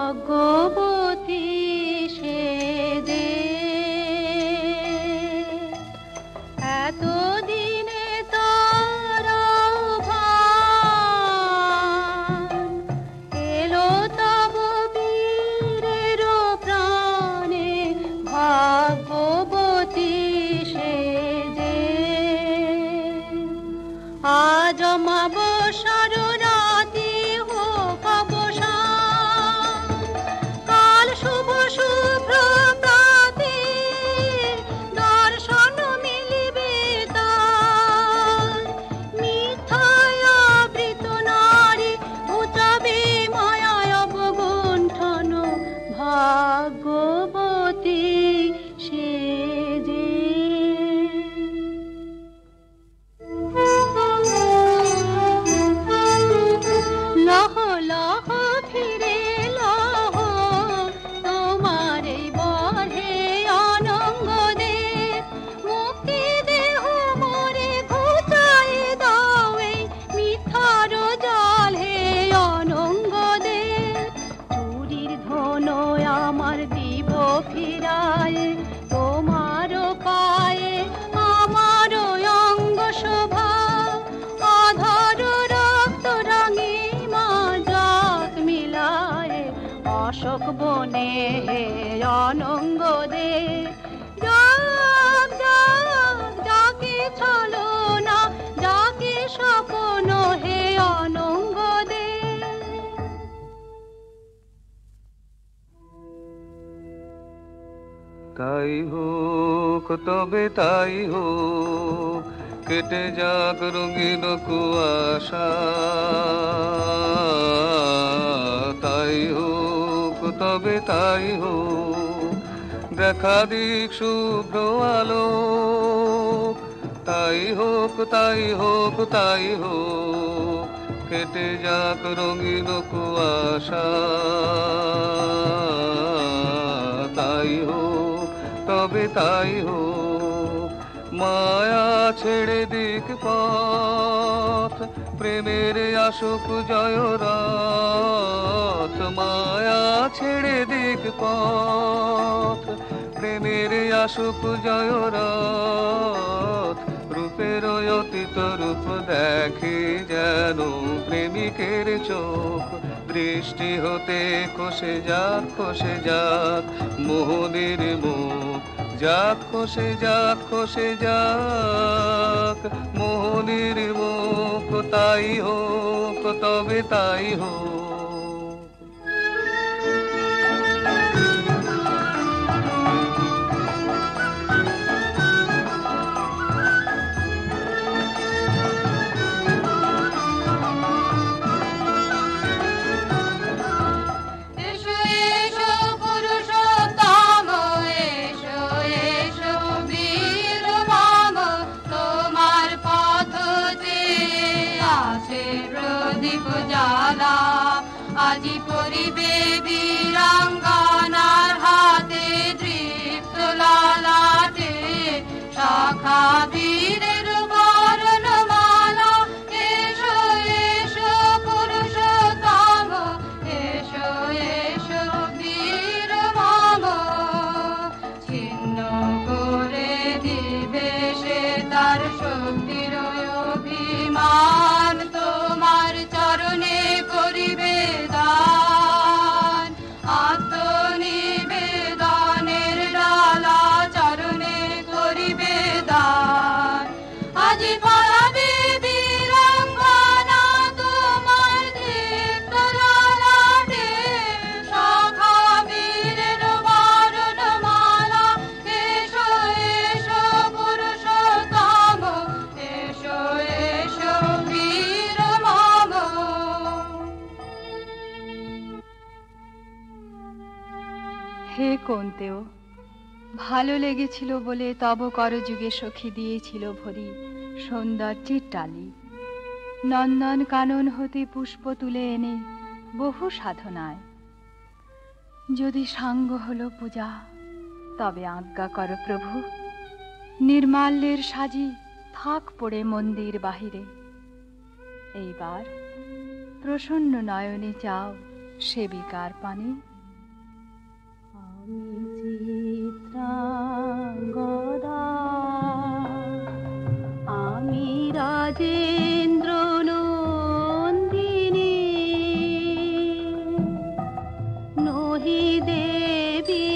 ভাগ্যবতী সে যে এতদিনে তার আহ্বান এলো তব বীরের প্রাণে ভাগ্যবতী সে যে আজ অমাবস্যার রাতে হোক অবসান কাল শুভ শুভ্র প্রাতে দর্শন মিলিবে তার মিথ্যায় আবৃত নারী ঘুচাবে মায়ায় অবগুণ্ঠন ভাগ্যবতী সে যে লহ লহ ফিরে লহ তোমার এই বহে অনঙ্গ দে মুক্তি দেহ মোরে ঘুচাই দাও এই মিথ্যার জাল হে অনঙ্গ দে চুরির ধন আমার দিব ফিরায় তোমার পায়ে আমার অঙ্গ শোভা আধার রক্ত রাঙে মা যাক মিলায় অশোক বনে হে অনঙ্গ দে যাক যাক যাকে ছলো না যাকে স্বপ্ন হে অনঙ্গ দে তাই হোক তবে তাই হোক কেটে যাক রঙিন কুয়াশা তাই হোক তবে তাই হোক দেখা দিক শুভ্র আলো তাই হোক তাই হোক তাই হোক কেটে যাক রঙিন কুয়াশা তাই হোক তবে তাই হোক মায়া ছেড়ে দিক পথ প্রেমের আসুক জয় রথ মায়া ছেড়ে দিক পথ প্রেমের আসুক জয় রথ রূপের অতীত রূপ দেখে যেন প্রেমিকের চোখ দৃষ্টি হতে খসে যাক মোহনের মুখ যাক খসে যাক মোহনের মুখ তাই হোক তবে তাই হোক আজি করিবে বীরাঙ্গনার হাতে দৃপ্ত লালাটে শাখা বীরের বরণমালা এসো এসো পুরুষোত্তম এসো এসো বীর মম ছিন্ন করে দিবে সে তার শক্তির অভিমান তোমার চরণে করিবে দান আত্মনিবেদনের ডালা চরণে করিবে দান কোনতেও ভালো লেগেছিল বলে তব করযুগে সখী দিয়েছিল ভরি সৌন্দর্যের টালি। নন্দন কানন হতে পুষ্প তুলে এনে বহু সাধনায় যদি সাঙ্গ হলো পূজা, তবে আজ্ঞা কর প্রভু, নির্মাল্যের সাজি থাক পড়ে মন্দির বাহিরে। এইবার প্রসন্ন নয়নে চাও সেবিকার পানে। আমি চিত্রাঙ্গদা, আমি রাজেন্দ্র নন্দিনী, নহি দেবী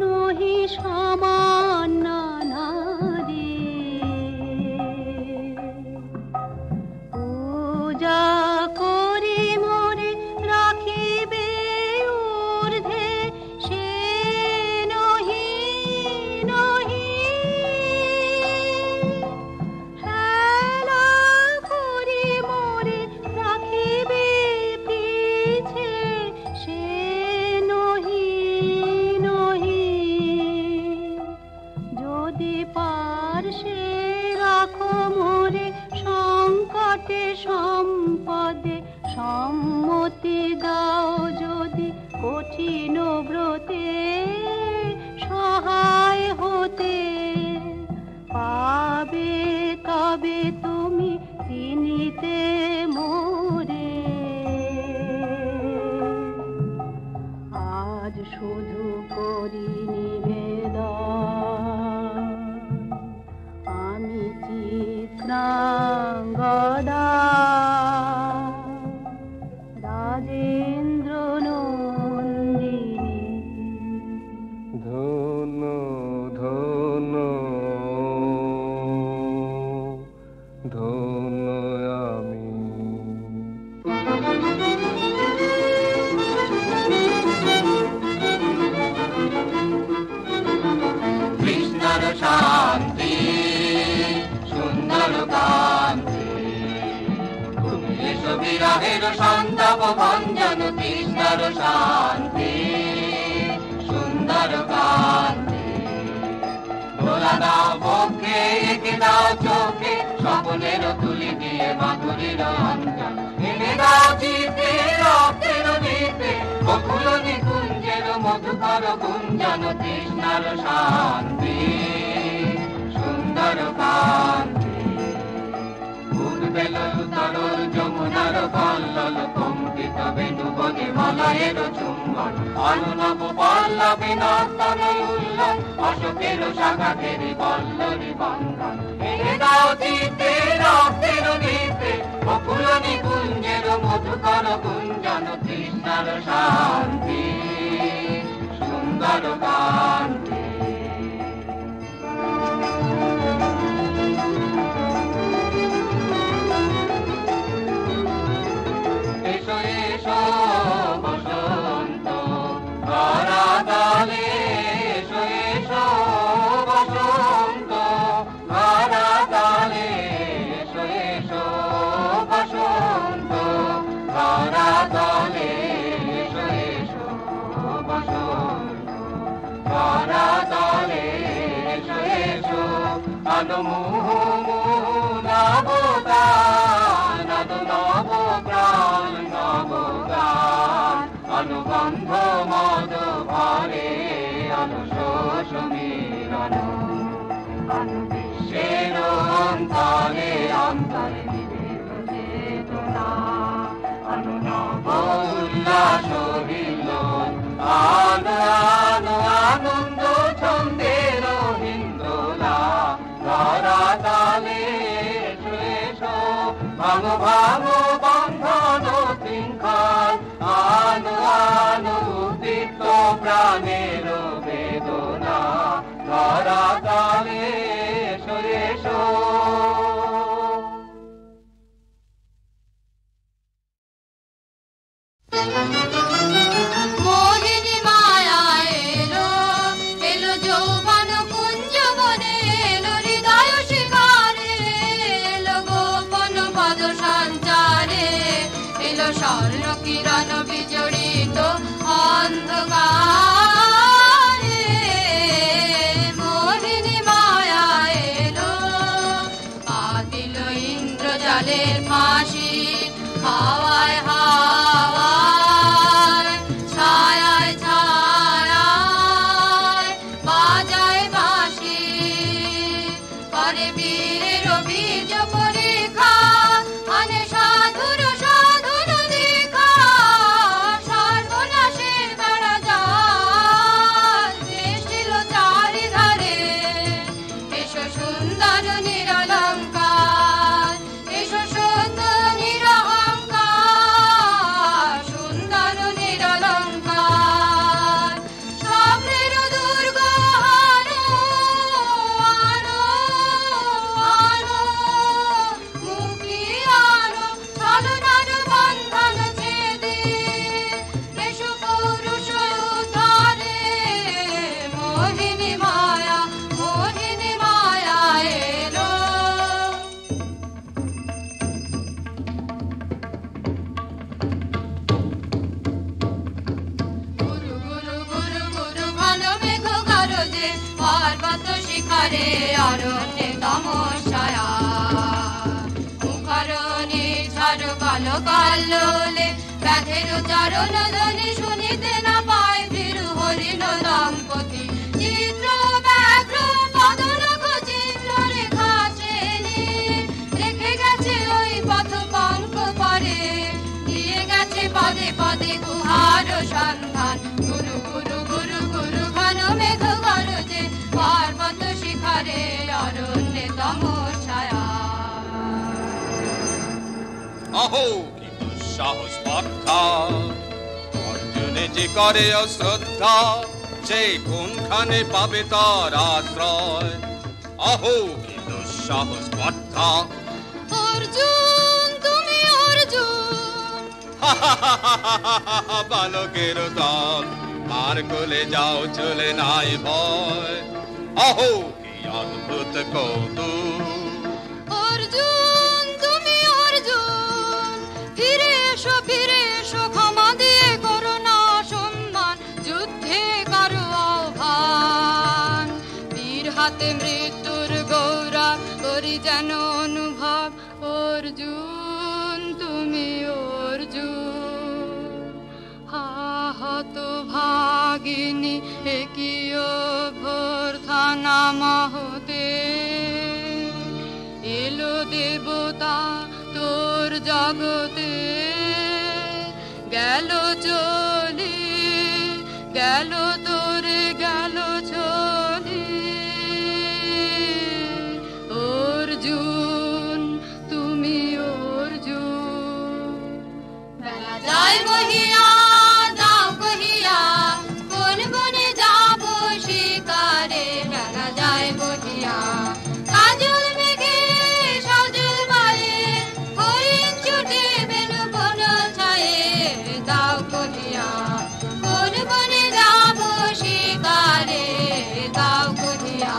নহি সামান্য নারী, পূজা করি মোরে রাখিবে ঊর্ধ্বে, সে নহি নহি হেলা করি মোরে রাখিবে পিছে, সে নহি নহি যদি পার্শ্বে রাখো মোরে সংকটে সম্পদে, সম্মতি দাও যদি কঠিন ব্রতে সহায় হতে, পাবে তবে তুমি চিনিতে মোরে। আজ শুধু করি নিবেদন, আমি চিত্রাঙ্গদা, রাজেন্দ্র নন্দিনী। ধন্য ধন্য ধন্য আমি। কৃষ্ণর শান্তি সুন্দর কান্তি, তুমি এসো বিরহের সন্তাপ ভঞ্জন। কৃষ্ণর শান্তি সুন্দর কান্তি, দোলা দাও বক্ষে এঁকে দাও চোখে, স্বপ্নের তুলি দিয়ে মাধুরীর অঞ্জন। এনে দাও চিতে রক্তের নিতে, বকুল নিকুঞ্জের মধুকর গুঞ্জন। কৃষ্ণর শান্তি সুন্দর কান্তি, উদ্বেল তরল যমুনার কল্লোল, কম্পিত বেণুবনে মলয়ের চুম্বন। অনুনব পল্লবে নর্তন উল্লন, অশোকের শাখা ঘেরি পল্লরী বন্ধন। এনে দাও চিতে রক্তের নিতে, বকুল নিকুঞ্জের মধুকর গুঞ্জন। কৃষ্ণর শান্তি সুন্দর কান্তি। এসো এসো বসন্ত ধরাতলে, এসো এসো বসন্ত ধরাতলে, এসো এসো বসন্ত ধরাতলে, এসো এসো বসন্ত ধরাতলে, এসো এসো। আলো মুহু মুহু নবগান, আলো নব প্রাণ নবগান। অনুগন্ধ মদ ভরে আলো শোষ মিলন, আলো বিশ্বের অন্তরে অন্তরে নিবেদ চেতনা। আলো নব উল্লাস হিল্লোল, আলো আলো আনন্দ ছন্দের হিন্দোলা। ধরাতলে এসো এসো, ভাঙো ভাঙো বন্ধন শৃঙ্খল, আলো আলো উদ্দীপ্ত প্রাণের বেদনা। ধরাতলে এসো এসো। মোহিনী মায়া এলো, এলো যৌবন কুঞ্জ বনে, এলো হৃদয় শিকারে, এলো গোপন পদ সঞ্চারে, এলো স্বর্ণ কিরণ বিজড়ি পার্বত শিখরে অরণ্যে তমসায়া মুখরণে ঝড় কালো কাল্লোলে ব্যাঘের চরণ ধ্বনি শুনিতে না পায় ভীরু হরিণ দম্পতি চিত্র ব্যাঘ্র পদনখ চিহ্ন রেখা শ্রেণী রেখে গেছে ওই পথ পঙ্ক পরে দিয়ে গেছে পদে পদে গুহার সন্ধান গুরু গুরু গুরু গুরু ঘন মেঘ গরজে পার্বত শিখরে অরণ্যে তমসায়া অহো কি দুঃসাহস স্পর্ধা অর্জুনে যে করে অশ্রদ্ধা সে কোনখানে পাবে তার আশ্রয় অহো কি দুঃসাহস স্পর্ধা অর্জুন তুমি অর্জুন বালকের দল মার কোলে যাও চলে নাই ভয় অহো কি অদ্ভুত কৌতুক অর্জুন তুমি অর্জুন ফিরে এসো ক্ষমা দিয়ে করো না সম্মান যুদ্ধে কারো আহ্বান বীর হাতে মৃত্যুর গৌরব করি যেন অনুভব অর্জুন তুমি অর্জুন হাহত ভাগিনী একিও ভর্থানা মহতে এলো দেবতা তোর জগতে গেল চলি গেল তোরে গেল চলি অর্জুন তুমি অর্জুন বেলা যায় বহিয়া দাও কহিয়া কোন বনে যাব শিকারে বেলা যায় বহিয়া কাজল মেঘে সজল মায়ে হরিণ ছুটে বেনু বন ছায়ে দাও কহিয়া কোন বনে যাব শিকারে দাও কহিয়া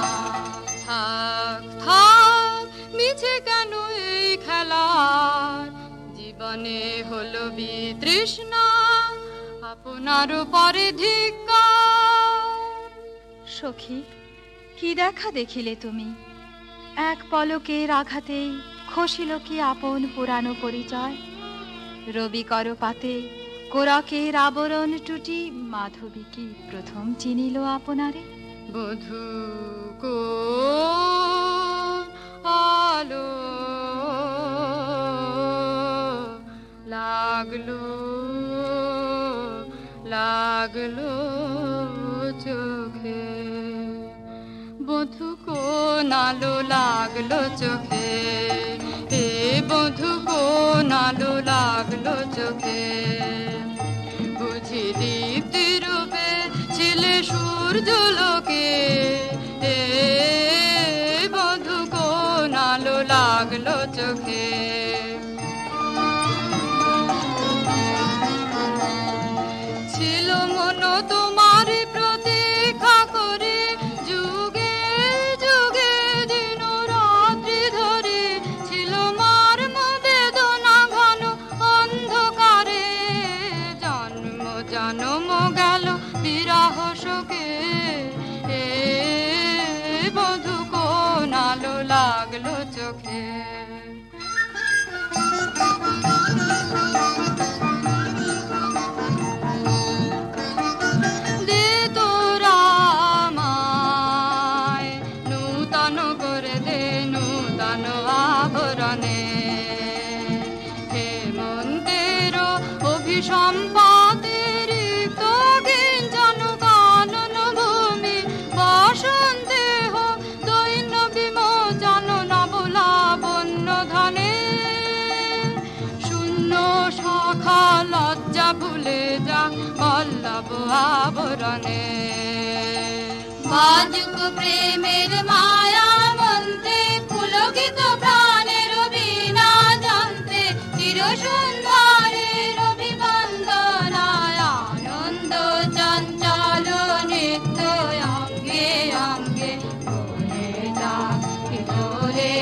থাক থাক মিছে কেন এই খেলা জীবনে হলো বিতৃষ্ণা আপনার পরে ধিক্কার সখী কি দেখা দেখিলে তুমি এক পলকের আঘাতেই খসিল কি আপন পুরানো পরিচয় রবি করপাতে কোরকের আবরণ টুটি মাধবী কি প্রথম চিনিল আপনারে বধূ কো আলো লাগলো লাগলো চোখে বধূ কোন আলো লাগলো চোখে এ বধূ কোন আলো লাগলো চোখে বুঝি দীপ্তি রূপে ছিলে সূর্যলোকে এ বধূ কোন আলো লাগলো চোখে ছিল মন তোমার প্রতীক্ষা করে যুগে যুগে দিন রাত্রি ধরে ছিল মর্ম বেদনা ঘন অন্ধকারে জন্ম জন্ম গেল বিরহ শোকে এ বধূ কোন আলো লাগলো চোখে দে তোরা আমায় নূতন করে দে নূতন আভরণে হেমন্তের অভিসম্পাতের রিক্ত গিঞ্জন কানন ভূমি বসন্তে হোক দৈন্য বিমোচন নবলাবণ্য ধানে শূন্য শাখা লজ্জা ভুলে যা বল্লভ আবরণে বাজুক প্রেমের মায়া মন্তে পুলকিত প্রাণের বীণা জানতে চির সুন্দরের অভিবন্দনায় আনন্দ চঞ্চল নিত্য অঙ্গে অঙ্গে বলে যা হিলোরে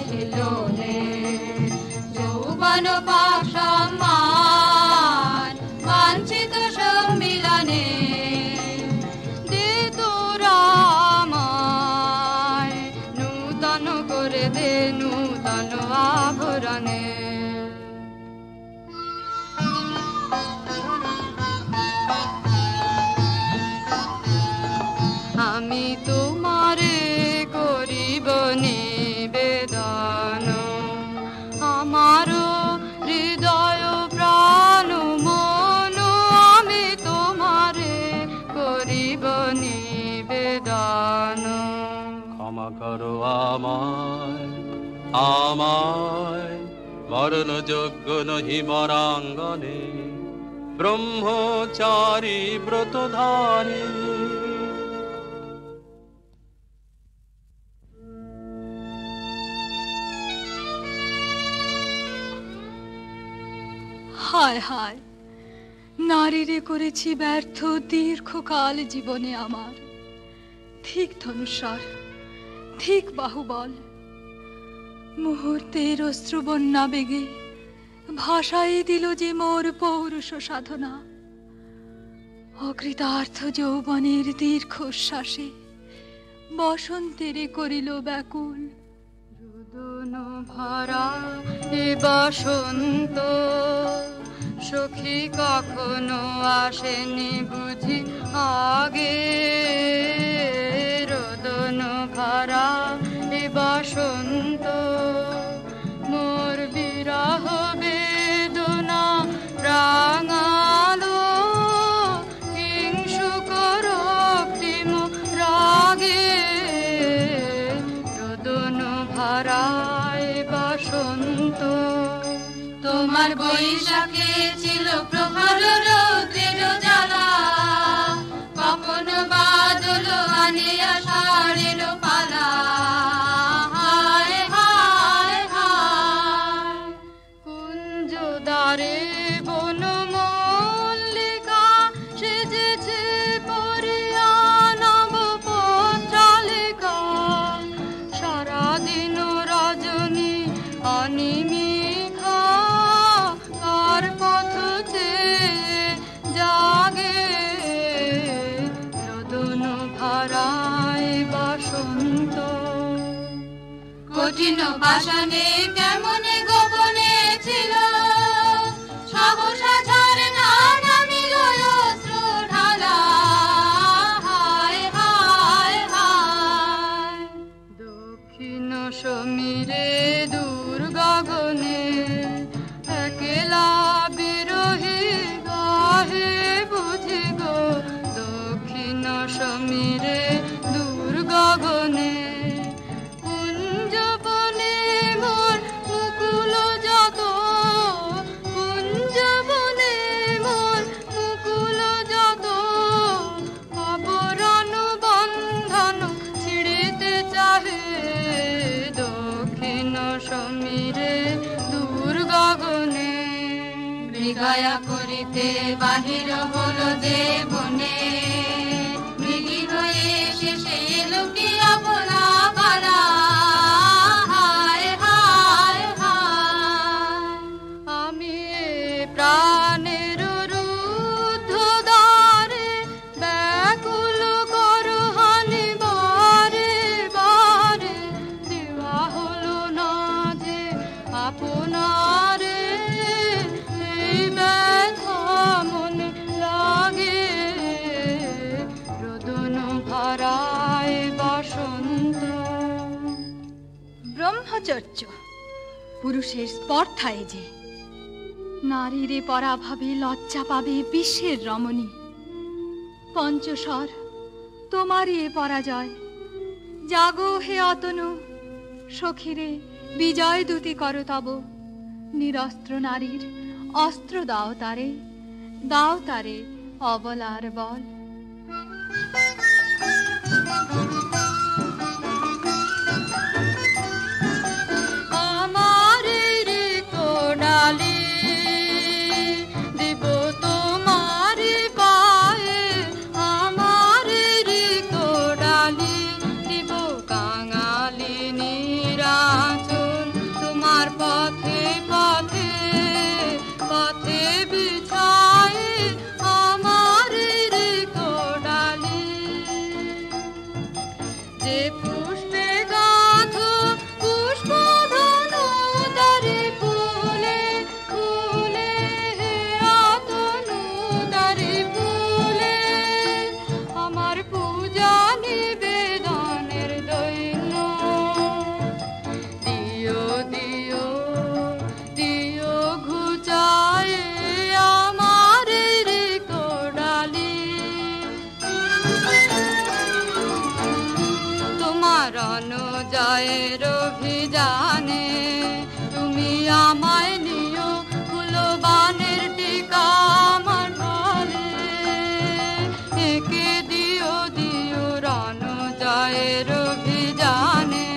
হিলোরে যৌবন পাশমান বাঞ্ছিত সম্মিলনে দে তোরা আমি তোমারে করিব নিবেদন, আমার হৃদয় প্রাণ মন আমি তোমারে করিব নিবেদন। ক্ষমা করো আমায়, আমায় মরণযোগ্য নহি বরাঙ্গনে, ব্রহ্মচারী ব্রতধারী। হায় হায়, নারীরে করেছি ব্যর্থ দীর্ঘকাল জীবনে আমার। ঠিক ধনুস্বর, ঠিক বাহুবল, মুহূর্তের অশ্রুবন্যা বেগে ভাষায় দিল যে মোর পৌরুষ সাধনা। অকৃতার্থ যৌবনের দীর্ঘশ্বাসে বসন্তেরে করিল ব্যাকুল। রোদন ভরা এ বসন্ত সখী কখনো আসেনি বুঝি আগে, রোদন ভরা এ বসন্ত মোর বিরহ বেদনা রাঙালো, হিংসুক রক্তিম রাগে, রোদন ভরা এ বসন্ত। তোমার বৈশাখে ছিল প্রখর রৌদ্রের জ্বালা, কখনো বাদল আনে আষাঢ়ের পালা। হায় হায় হায়, কুঞ্জ দ্বারে বন মল্লিকা সেজেছে পরিয়া নব পত্রালিকা। সারাদিন রজনী অনিমিখা কার পথ চেয়ে জাগে, রোদন ভরায় বসন্ত। কঠিন পাষাণে কেমনে গোপনে ছিল সহসা ঝরনা নামিল অশ্রু ঢালা। হায় হায় হায়, দক্ষিণ সমীরে দূর গগনে একলা বিরহী গাহে বুঝি গো। দক্ষিণ সমীরে দূর গগনে কুঞ্জবনে মোর মুকুল যত, কুঞ্জবনে মোর মুকুল যত, আবরণ বন্ধন ছিড়িতে চাহে। দক্ষিণ সমীরে দূর গগনে মৃগয়া করিতে বাহির হলো যে বনে, মৃগী হয়ে শেষে এলো কি আপনা পালা। হায় হায় হায়, আমি প্রাণের রুদ্ধ দ্বারে ব্যাকুল করহানি বারে বারে। দেওয়া হলো না যে আপনারে, এই ব্যথা মনে লাগে, রোদন ভরায় বসন্ত। ব্রহ্মচর্য পুরুষের স্পর্ধায় যে, নারীরে পরাভাবে লজ্জা পাবে বিশ্বের রমণী। পঞ্চস্বর তোমারই এ পরাজয়, জাগো হে অতনু, সখীরে বিজয় দূতি করো তব। নিরস্ত্র নারীর অস্ত্র দাও তারে, দাও তারে অবলার বল। আমার ঋত ডালি দিব তোমার পায়ে, আমার ঋত ডালি দিব কাঙালি নিরাচল। তোমার পথে পথে পথে বিছায় আমার ঋত ডালি। যে পুষ্পে গাঁথো পুষ্প ধনু তারে ফুলে ফুলে, হে অতনু তারে ফুলে। আমার ফুল পূজা নিবেদনের দৈন্য। দিও দিও দিও ঘুচায় আমার রিক্ত ডালি। তোমার অনুযায়ের অভিযানে তুমি আমায় নিও ফুলবানের টিকা আমার ঢলে। একে দিও দিও অনুযায়ের অভিযানে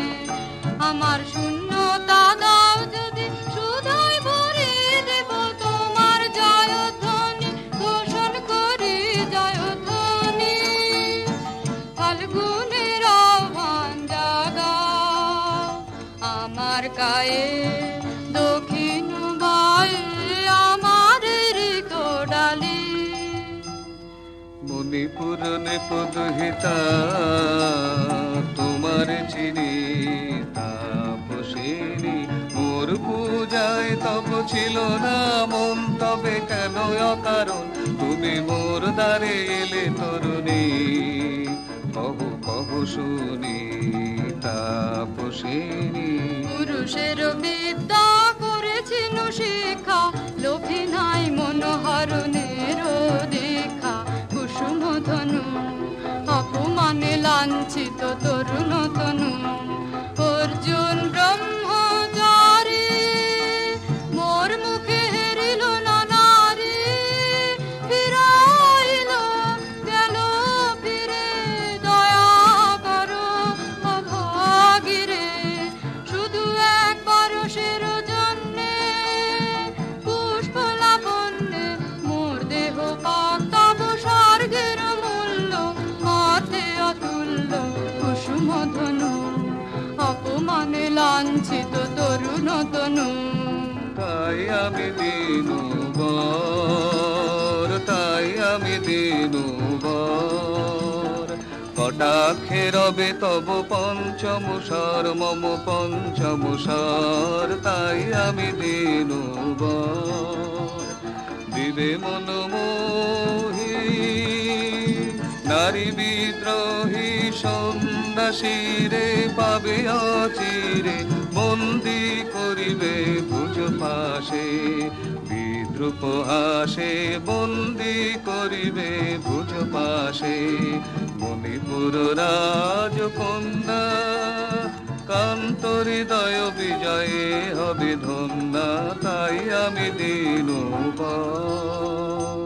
আমার শূন্যতা দাও যদি শুধুই ভরিয়ে দেব তোমার জয়ধ্বনি ঘোষণ করি জয়ধ্বনি। ফাল্গুনের আহ্বান জাগাও আমার গায়ে দক্ষিণ বায়ে আমার ঋত ডালি। মণিপুর নেপদহিতা তোমার চিনি তাপসিনী। মোর পূজায় তব ছিল না মন, তবে কেন অকারণ তুমি মোর দ্বারে এলে তরুণী। কহু কহু শুনি তাপসিনী। পুরুষের বিদ্যা করেছিল শিক্ষা, লোভী নাই মনোহরণের দীক্ষা। কুসুম ধনু অপমানে লাঞ্ছিত তরুণ তনু। অর্জুন ব্রহ্মচারী মোর মুখে হেরিল না নারী। ফিরাইল গেল ফিরে দয়া করো অভাগীরে। শুধু একবার সের জন্যে পুষ্প লাবণ্যে মোর দেহ পাক তব স্বর্গের মূল্য অর্থে অতুল্য। কুসুম ধনু অপমানে লাঞ্ছিত তরুণ তনু। তাই আমি দিনু বর, তাই আমি দিনু বর। কটাক্ষে রবে তব পঞ্চম স্বর মম পঞ্চম স্বর। তাই আমি দিনু বর। দিবে মনমোহী নারী বিদ্রোহী সন্ন্যাসীরে পাবে অচিরে। বন্দি করিবে ভুজ পাশে বিদ্রুপ হাসে। বন্দি করিবে ভুজ পাশে। মণিপুর রাজকন্যা কান্ত হৃদয় বিজয়ে হবে ধন্যা। তাই আমি দিনু বর।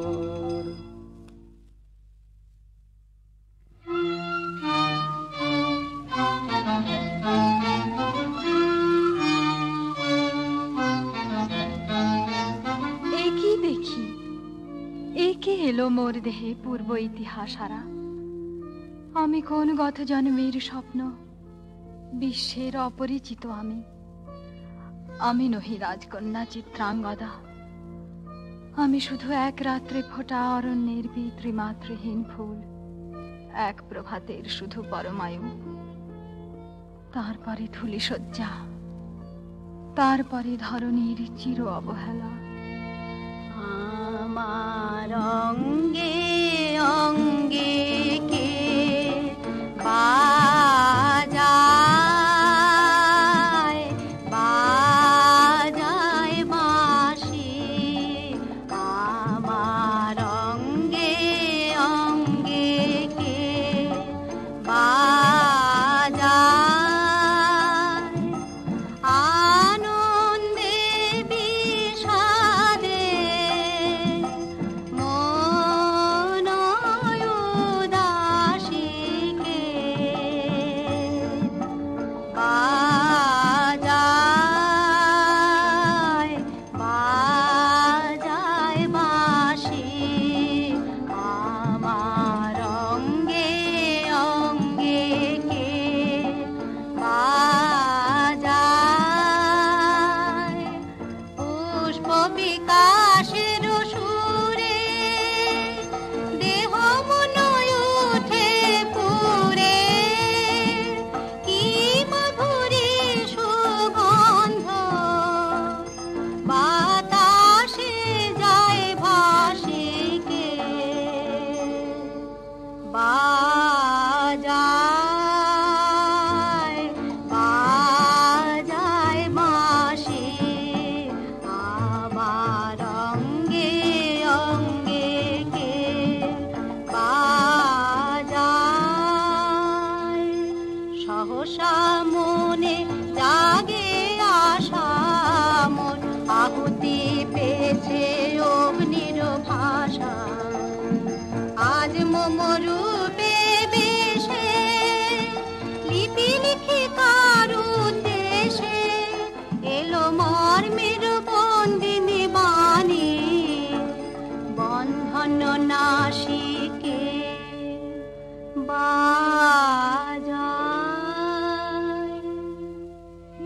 একই দেখি একে এলো মোর দেহে পূর্ব ইতিহাস হারা। আমি কোন গত জন্মের স্বপ্ন, বিশ্বের অপরিচিত আমি। আমি নহি রাজকন্যা চিত্রাঙ্গদা। আমি শুধু এক রাত্রে ফোটা অরণ্যের পিতৃমাতৃহীন ফুল, এক প্রভাতের শুধু পরমায়ু। তারপরে ধূলিসজ্জা, তারপরে ধরণীর চির অবহেলা। আমার অঙ্গে অঙ্গে কে বাজায় বাজায় বাঁশি। আমার অঙ্গে অঙ্গে কে বাজায় আনন্দে বিষাদে মনয় বসা মনে জাগে আশা মন আহুতি পেয়েছে অগ্নির ভাষা আজ মমরূপে বেশে লিপি লিখি কারু দেশে এলো মর্মের বন্দিনী বাণী বন্ধন নাশিকে বাজায়।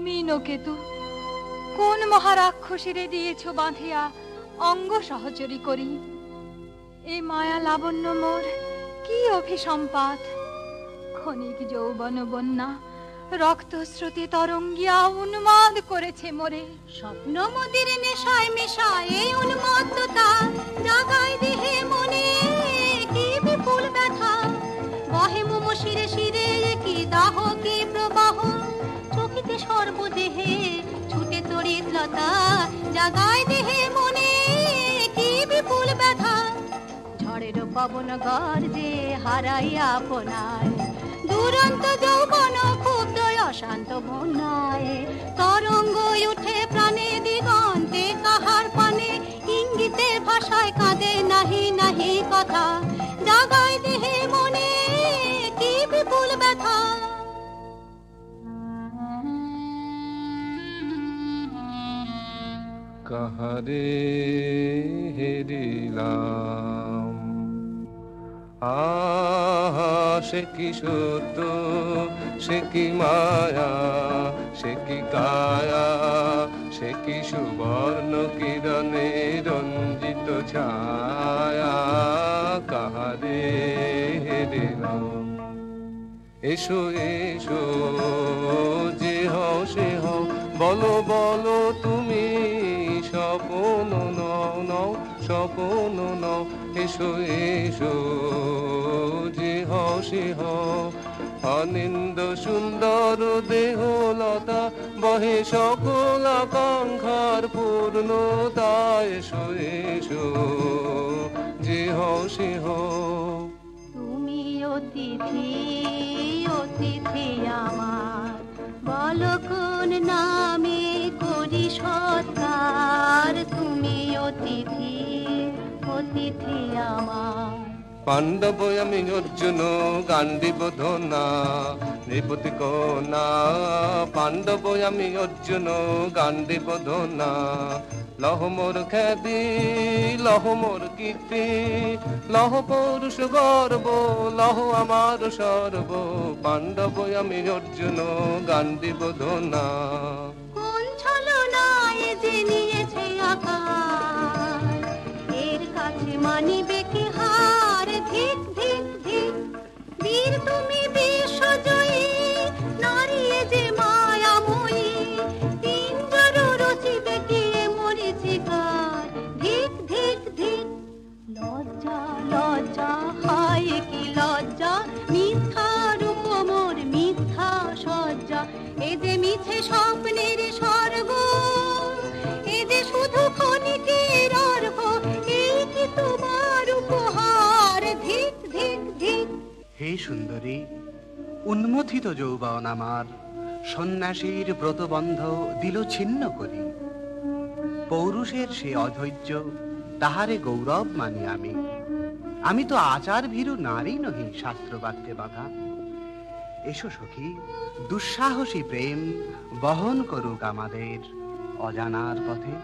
মীনকেতু কোন মহারাক্ষসীরে দিয়েছ বাঁধিয়া অঙ্গ সহচরী করি এই মায়া লাবণ্য মোর কি অভিসম্পাত ক্ষণিক যৌবন বন্যা রক্তস্রোতে তরঙ্গিয়া উন্মাদ করেছে মোরে স্বপ্ন মোদের নেশায় মেশায় এই উন্মত্ততা জাগায় দেহে মনে কি বিপুল ব্যথা বহে মোম শিরে শিরে কি দাহ কি প্রবাহ চকিতে সর্বদেহে ছুটে তড়িৎ লতা জাগায় দেহে মনে কি বিপুল ব্যথা ঝড়ের পবন গর্জে হারাইয়া আপনার দুরন্ত যৌবন ক্ষুব্ধ অশান্ত বন্যায় তরঙ্গ উঠে প্রাণে দিগন্তে কাহার পানে ইঙ্গিতের ভাষায় কাঁদে নাহি নাহি কথা জাগায় দেহে মনে কি বিপুল ব্যথা কাহারে হেরিলাম আহা সে কি সত্য সে কি মায়া সে কি কায়া সে কি সুবর্ণ কিরণে রঞ্জিত ছায়া কাহারে হেরিলাম এসো এসো যে হও সে হও বলো বলো তুমি স্বপন নও নও স্বপন নও এসো এসো যে হও সে হও অনিন্দ সুন্দর দেহলতা বহে সকল আকাঙ্ক্ষার পূর্ণতা এসো এসো যে হও সে হও তুমি অতিথি অতিথি আমার বলো কোন নামে করি সৎকার তুমি অতিথি অতিথি আমার পাণ্ডব আমি অর্জুন গান্ডীব ধনা নৃপতি কন্যা পাণ্ডব আমি অর্জুন গান্ডীব ধনা লহ মোর খ্যাতি লহ মোর কীর্তি লহ পৌরুষ গর্ব লহ আমার সর্ব পাণ্ডব আমি অর্জুন গান্ডীব ধনা কোন ছলনায় যে নিয়েছে আকার এর কাছে মানিবে কি হার ধিক ধিক ধিক বীর তুমি বিশ্বজয়ী নারী যে মায়াময়ী পিঞ্জর রচিবে কি মরিচিকার ধিক ধিক ধিক লজ্জা লজ্জা হায় কি লজ্জা মিথ্যা রূপ মোর মিথ্যা সজ্জা এ যে মিছে স্বপ্নের স্বর্গ এ যে শুধু ক্ষণিকের অর্ঘ এই কি তোমার উপহার ধিক ধিক ধিক হে সুন্দরী উন্মথিত যৌবন আমার সন্ন্যাসীর ব্রতবন্ধ দিল ছিন্ন করি পৌরুষের সে অধৈর্য তাহারে গৌরব মানি আমি তো আচার ভীরু নারী নহি শাস্ত্রবাক্যে বাধা এসো সখী দুঃসাহসী প্রেম বহন করুক আমাদের অজানার পথে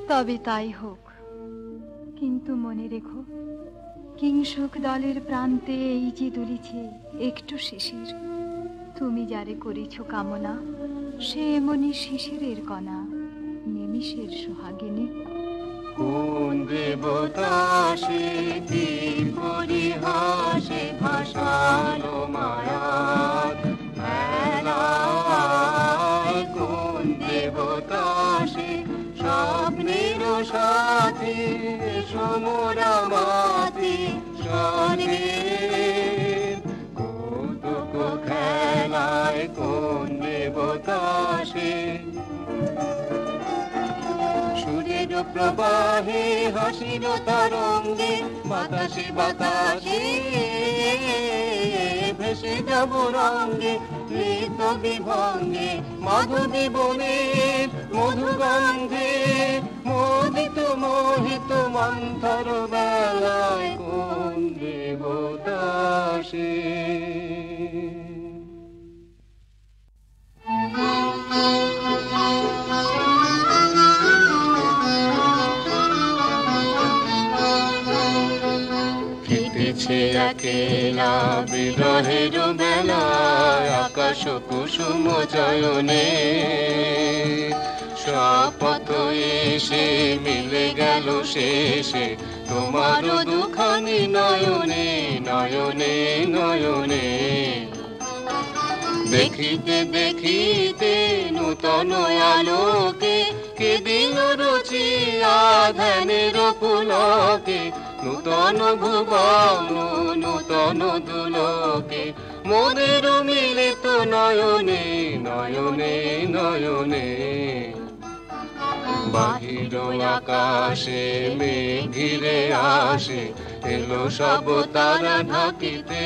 তবে তাই হোক কিন্তু মনে রেখো কিংসুক দলের প্রান্তে এই যে দুলিছে একটু শিশির তুমি যারে করিছ কামনা সে এমনি শিশিরের কণা নিমিষের সোহাগিনী কোন দেবতা সে তীর পরিহাসে ভাসালো মায়ার মেলায় কোন দেবতা সে স্বপ্নের সাথী সমরা মাতি স্বর্গে কৌতুক খেলায় কোন দেবতা সে সুরের প্রবাহে হাসির তরঙ্গে বাতাসে বাতাসে ভেসে যাব রঙ্গে ঋত বিভঙ্গে মাধবী বনের মধুগন্ধে মোদিত মোহিত মন্থর বেলায় কোন দেবতা সে। ফিটেছে একেলা বিরহের বেলায় আকাশ কুসুম চয়নে শপথ এসে মিলে গেল শেষে তোমার দুখানি নয়নে নয়নে নয়নে। দেখিতে দেখিতে নূতন আলোকে কে দিল রচিয়া ধ্যানের পুলকে নূতন ভুবন নূতন দুলোকে মোদের মিলিত নয়নে নয়নে নয়নে। বাহির আকাশে মেঘ ঘিরে আসে এলো সব তারা ঢাকিতে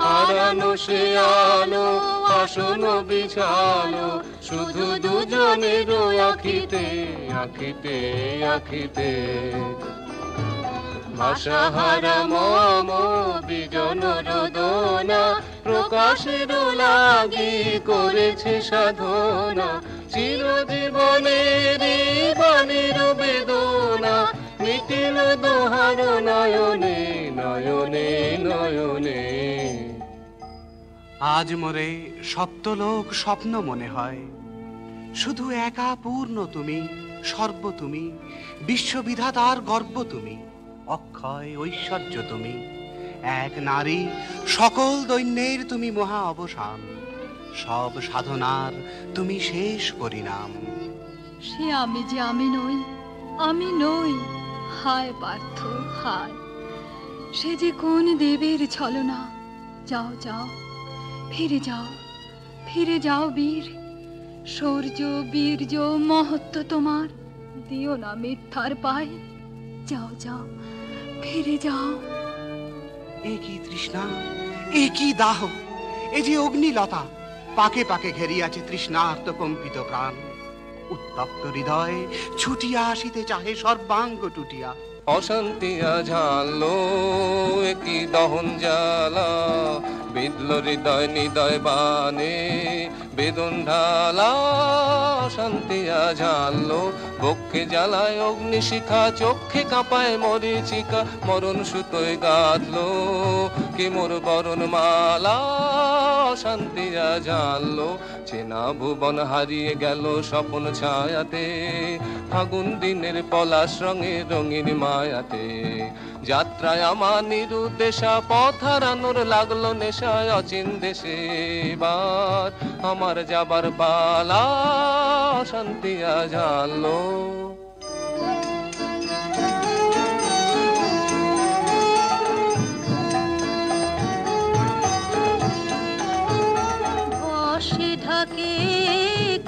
হারানো সে আলো আসন বিছালো শুধু দুজনের আখিতে আখিতে আখিতে। ভাষাহারা মম বিজন রোদনা প্রকাশের লাগি করেছে সাধনা চিরজীবনের বাণীর বেদনা মিটিল দোহার নয়নে নয়নে নয়নে। আজ মোরে সপ্তলোক স্বপ্ন মনে হয় শুধু একা পূর্ণ তুমি সর্ব তুমি বিশ্ববিধাতার গর্ব তুমি অক্ষয় ঐশ্বর্য তুমি এক নারী সকল দৈন্যের তুমি মহা অবসান সব সাধনার তুমি শেষ পরিণাম। সে আমি যে আমি নই আমি নই হায় পার্থ হায় সে যে কোন দেবের ছলনা। যাও যাও ফিরে যাও বীর শৌর্য বীর্য মহত্ব তোমার দিও না মিথ্যার পায়। যাও যাও ফিরে যাও। এ কি তৃষ্ণা এ কি দাহ এ যে অগ্নিলতা পাকে পাকে ঘেরিয়াছে তৃষ্ণার্ত কম্পিত প্রাণ উত্তপ্ত হৃদয় ছুটিয়া আসিতে চাহে সর্বাঙ্গ টুটিয়া। অশান্তিয়া ঝালো একই দহন জ্বালা বিদল হৃদয় নিদয় বানে বেদন ঢালা। অশান্তিয়া ঝালো বক্ষে জ্বালায় অগ্নিশিখা চোখে কাঁপায় মরিচিকা মরণ সুতোয় গাঁথলো কি মোর বরণ মালা। অশান্তিয়া ঝালো চেনা ভুবন হারিয়ে গেল স্বপন ছায়াতে ফাগুন দিনের পলাশ রঙে রঙিন মায়াতে। যাত্রায় আমার নিরুদ্দেশা পথ হারানোর লাগলো নেশায় অচিন দেশে এবার আমার যাবার পালা। শান্তিয়া ঝালো বসে ঢাকে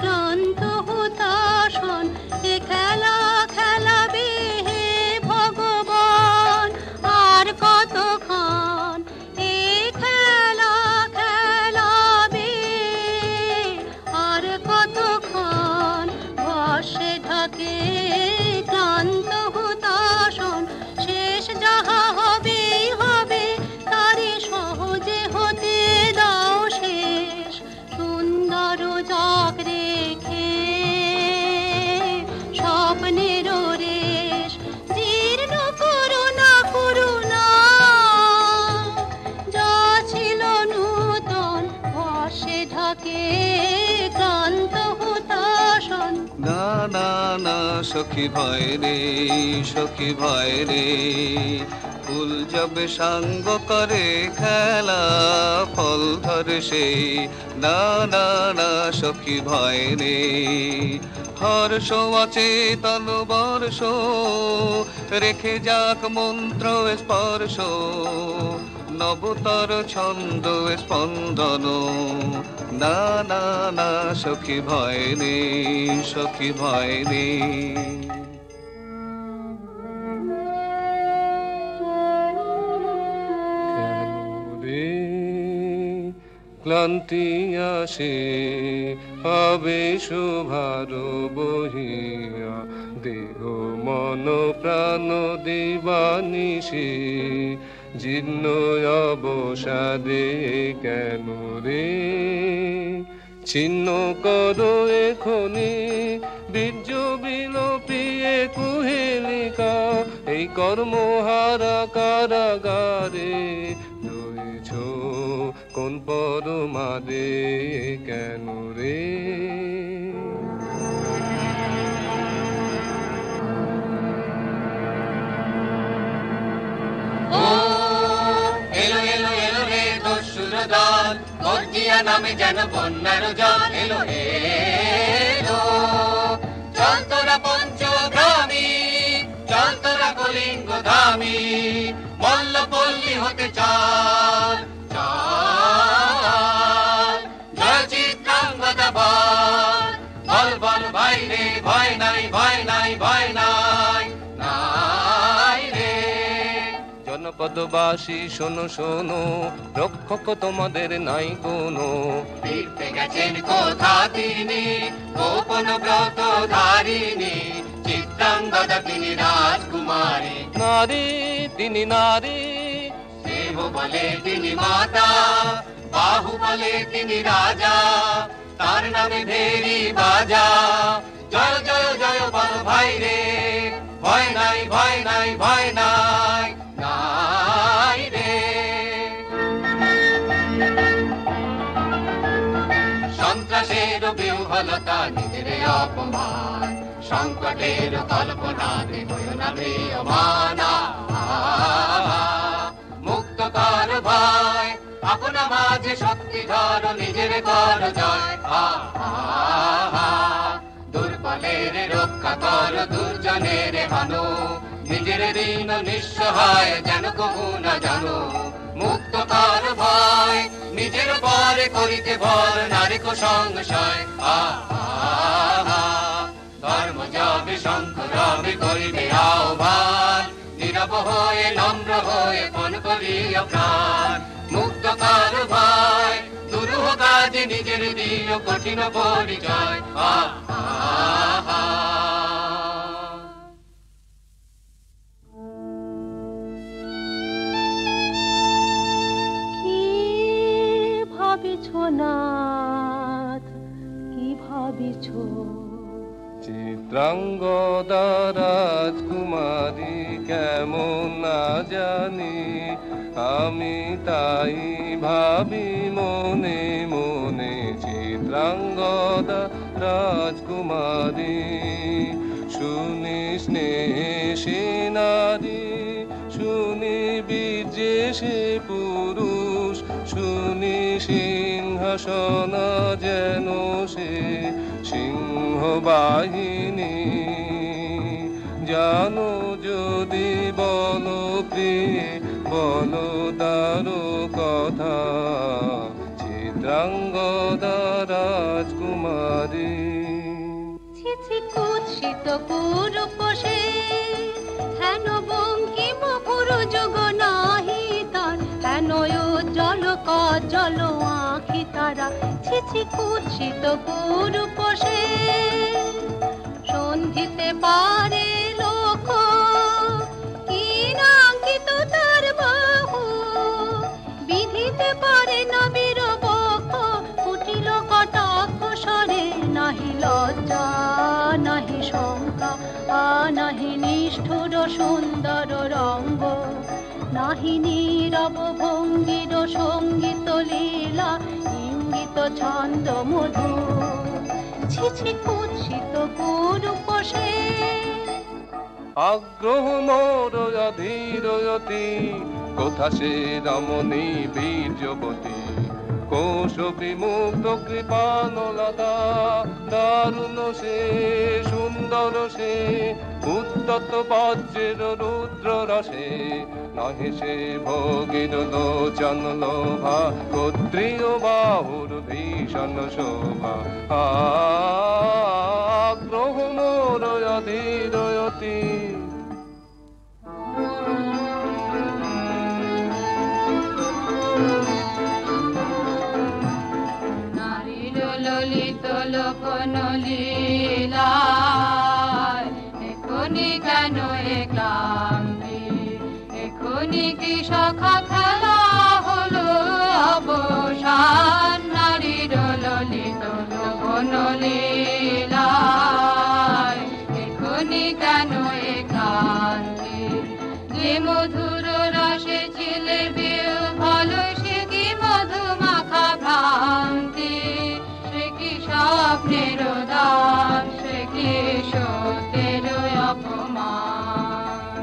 ক্লান্ত হতাশন এ খেলা খেলাবে হে ভগবান আর কতক্ষণ এ খেলা খেলাবে আর কতক্ষণ। বসে ঢাকে ক্লান্ত হতাশন শেষ যাহা হবেই হবে তারে সহজে হতে দাও শেষ সুন্দর চক রেখে স্বপ্নের রেশ জীর্ণ করুণা করুণা যা ছিল নূতন বর্ষে ঢাকে ক্লান্ত হতাশন। না না না সখী ভয় রে সখী ভয় রে ফুল যবে সাঙ্গ করে খেলা ফল ধরে সেই। না না না সখী ভয় রে হর্ষ অচেতন বর্ষ রেখে যাক মন্ত্র স্পর্শ নবতর ছন্দ স্পন্দন। না না না সখী ভয় রে সখী ভয় রে। ক্লান্তি আসে আবেশ ভার বহিয়া দেহ মন প্রাণ দিবানিশে জীর্ণ অবসাদে কেন রে ছিন্ন করো এখনি বীর্য বিলোপিয়ে কুহেলিকা এই কর্মহারা কারাগারে রয়েছ কোন পরমাদে কেন রে এলো এলো এলো রে দস্যুর দল গর্জিয়া নামে যেন বন্যার জল এলো এলো চল তোরা পঞ্চগ্রামী চল তোরা কলিঙ্গ ধামী মল্লপল্লী হতে চাল চাল জয় চিত্রাঙ্গদা বল বল বল ভাই রে ভয় নাই ভয় নাই ভয় নাই নাই রে জনপদবাসী শোনো শোনো রক্ষক তোমাদের নাই কোনো ফিরতে গেছেন কোথা তিনি গোপন ব্রত ধারিণী চিত্রাঙ্গদা তিনি রাজকুমারী নারী তিনি নারী দেহ বলে তিনি মাতা বাহু বলে তিনি রাজা তার নামে ভেরি বাজা জয় জয় জয় বল ভাই রে ভয় নাই ভয় নাই ভয় নাই নাই রে সন্ত্রাসের বিহ্বলতা নিজের অপমান সংকটের কল্পনা হৃদয় না ম্রিয়মানা মুক্ত কর ভয় আপনা মাঝে শক্তি ধর নিজের কর জয় দুর্বলের রক্ষা কর দুর্জনের হানো নিজের ঋণ নিঃসহায় যেন কবু না জানো মুক্ত কর ভয় নিজের পরে করিতে ভর নারী সংশয় ধর্ম যাবে শঙ্খ রবে করিবে আহ্বান নীরব হয়ে নম্র হয়ে পণ করিয়া প্রাণ মুক্ত কর ভয় দুরূহ কাজে নিজের দিও কঠিন পরিচয় কি ভাবিছ নাথ কি ভাবিছ চিত্রাঙ্গদা রাজকুমারী কেমন না জানি আমি তাই ভাবি মনে মনে চিত্রাঙ্গদা রাজকুমারী শুনি স্নেহে নারী শুনি বীর্যে সে পুরুষ শুনি সিংহাসন যেন সে সিংহ বাহিনী জানো যদি বলো প্রিয়ে বলো তার কথা চিত্রাঙ্গদা রাজকুমারী ছি কুৎসিত কুরূপ সে হেন বঙ্কিম পুরু যুগ নাহি তার হেন উজ্জ্বল কজ্জ্বল আঁখি তারা ছি কুৎসিত কুরূপ সে সন্ধিতে পারে লোক কি নাঙ্কিত তার বাহু বিধিতে পারে না বীর বক্ষ কুটিল কটাক্ষ স্বরে নাহি লজ্জা নাহি শঙ্কা নাহি নিষ্ঠুর সুন্দর রঙ্গ নাহি নীরব ভঙ্গির সঙ্গীত লীলা ইঙ্গিত ছন্দ মধু ছি কুৎসিত কুরূপ সে আগ্রহ মোর অধীরয়তি কোথা সে রমণী বীর্যবতী কোশ বিমুক্ত কৃপানলতা দারুণ সে সুন্দর সে উদ্যত বজ্রের রুদ্র রসে নহে সে ভোগীর লোচন লোভা ক্ষত্রিয় বাহুর ভীষণ শোভা আগ্রহ মোর অধীরয়তি কখন লীলায়, এখনি কেন এ ক্লান্তি, এখনি কি সখা খেলা হলো অবসান, নারীর ললিত কখন লীলায়, এখনি কেন এ ক্লান্তি। যে মধুর রসে ছিলে বিহ্বল, সে কি মধু মাখা ভ্রান্তি, সে কি স্বপ্নের দান, সে কি সত্যের অপমান।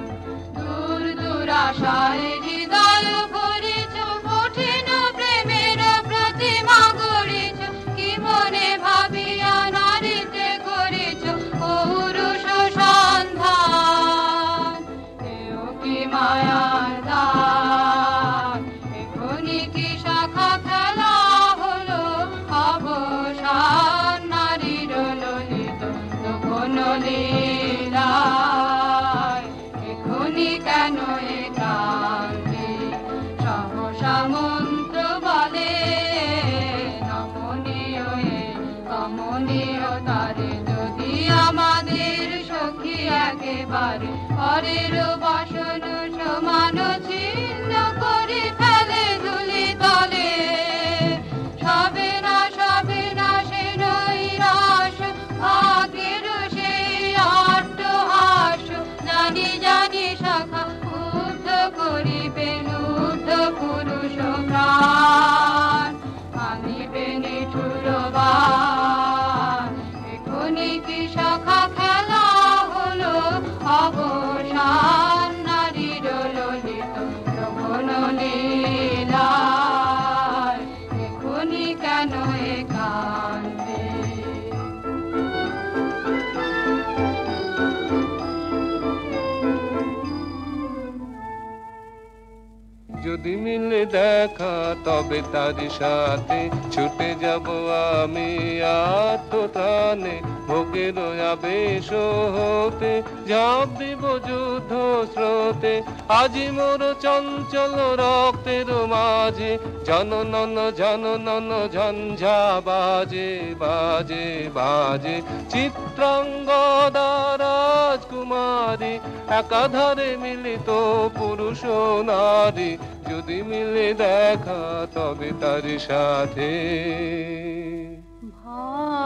দূর দূর আশায় হৃদয় ভরেছ, কঠিন প্রেমের প্রতিমা গড়েছ, কি মনে ভাবিয়া নারীতে করেছ পৌরুষ সন্ধান। এও কি মায়ার দান, এখনি কি শাখা খেলা হলো অবসান, নারীর ললিত কখন লীলায়, এখনি কেন এ ক্লান্তি। সহসা মন্ত্র বলে নমনীয় এ কমনীয় তারে, যদি আমাদের সখী একেবারে পরের বাসন সমান ছিন্ন করে ফেলে ধুলি তলে। সবে না সে নৈরাশ, ভাগ্যের সেই আট্টহাস, জানি জানি শাখা উদ্ধ করিবেন উদ্ধ পুরুষ প্রাণ, আনিবে নিঠুর বাণ। এখনি কি শাখা খেলা হলো অবসান, নারীর ললিত কখন লীলায়, এখনি কেন এ কান্দে। যদি মিলে দেখা তবে তার সাথে ছুটে যাব আমি আত্মত্রাণে, ভোগের আবেশ হতে ঝাঁপ দিব যুদ্ধ স্রোতে। আজি মোর চঞ্চল রক্তের মাঝে জননন জননন ঝঞ্ঝা বাজে বাজে বাজে। চিত্রাঙ্গদা রাজকুমারী, একাধারে মিলিত পুরুষ নারী, যদি মিলে দেখা তবে তার সাথে।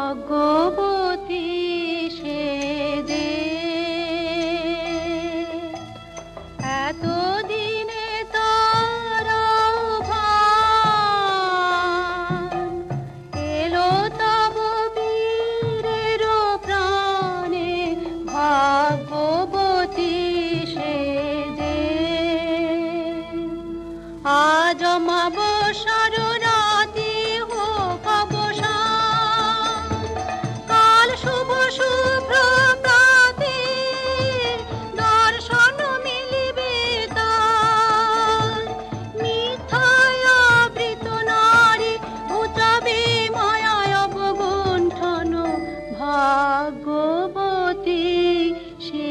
ভাগ্যবতী সে যে এতদিনে তার আহ্বান, এলো তব বীরের প্রাণে। ভাগ্যবতী সে যে আজ অমাবস্যার রাতে হোক অবসান, কাল শুভ শুভ্র প্রাতে দর্শন মিলিবে তার। মিথ্যায় আবৃত নারী ঘুচাবে মায়ায় অবগুণ্ঠন, ভাগ্যবতী সে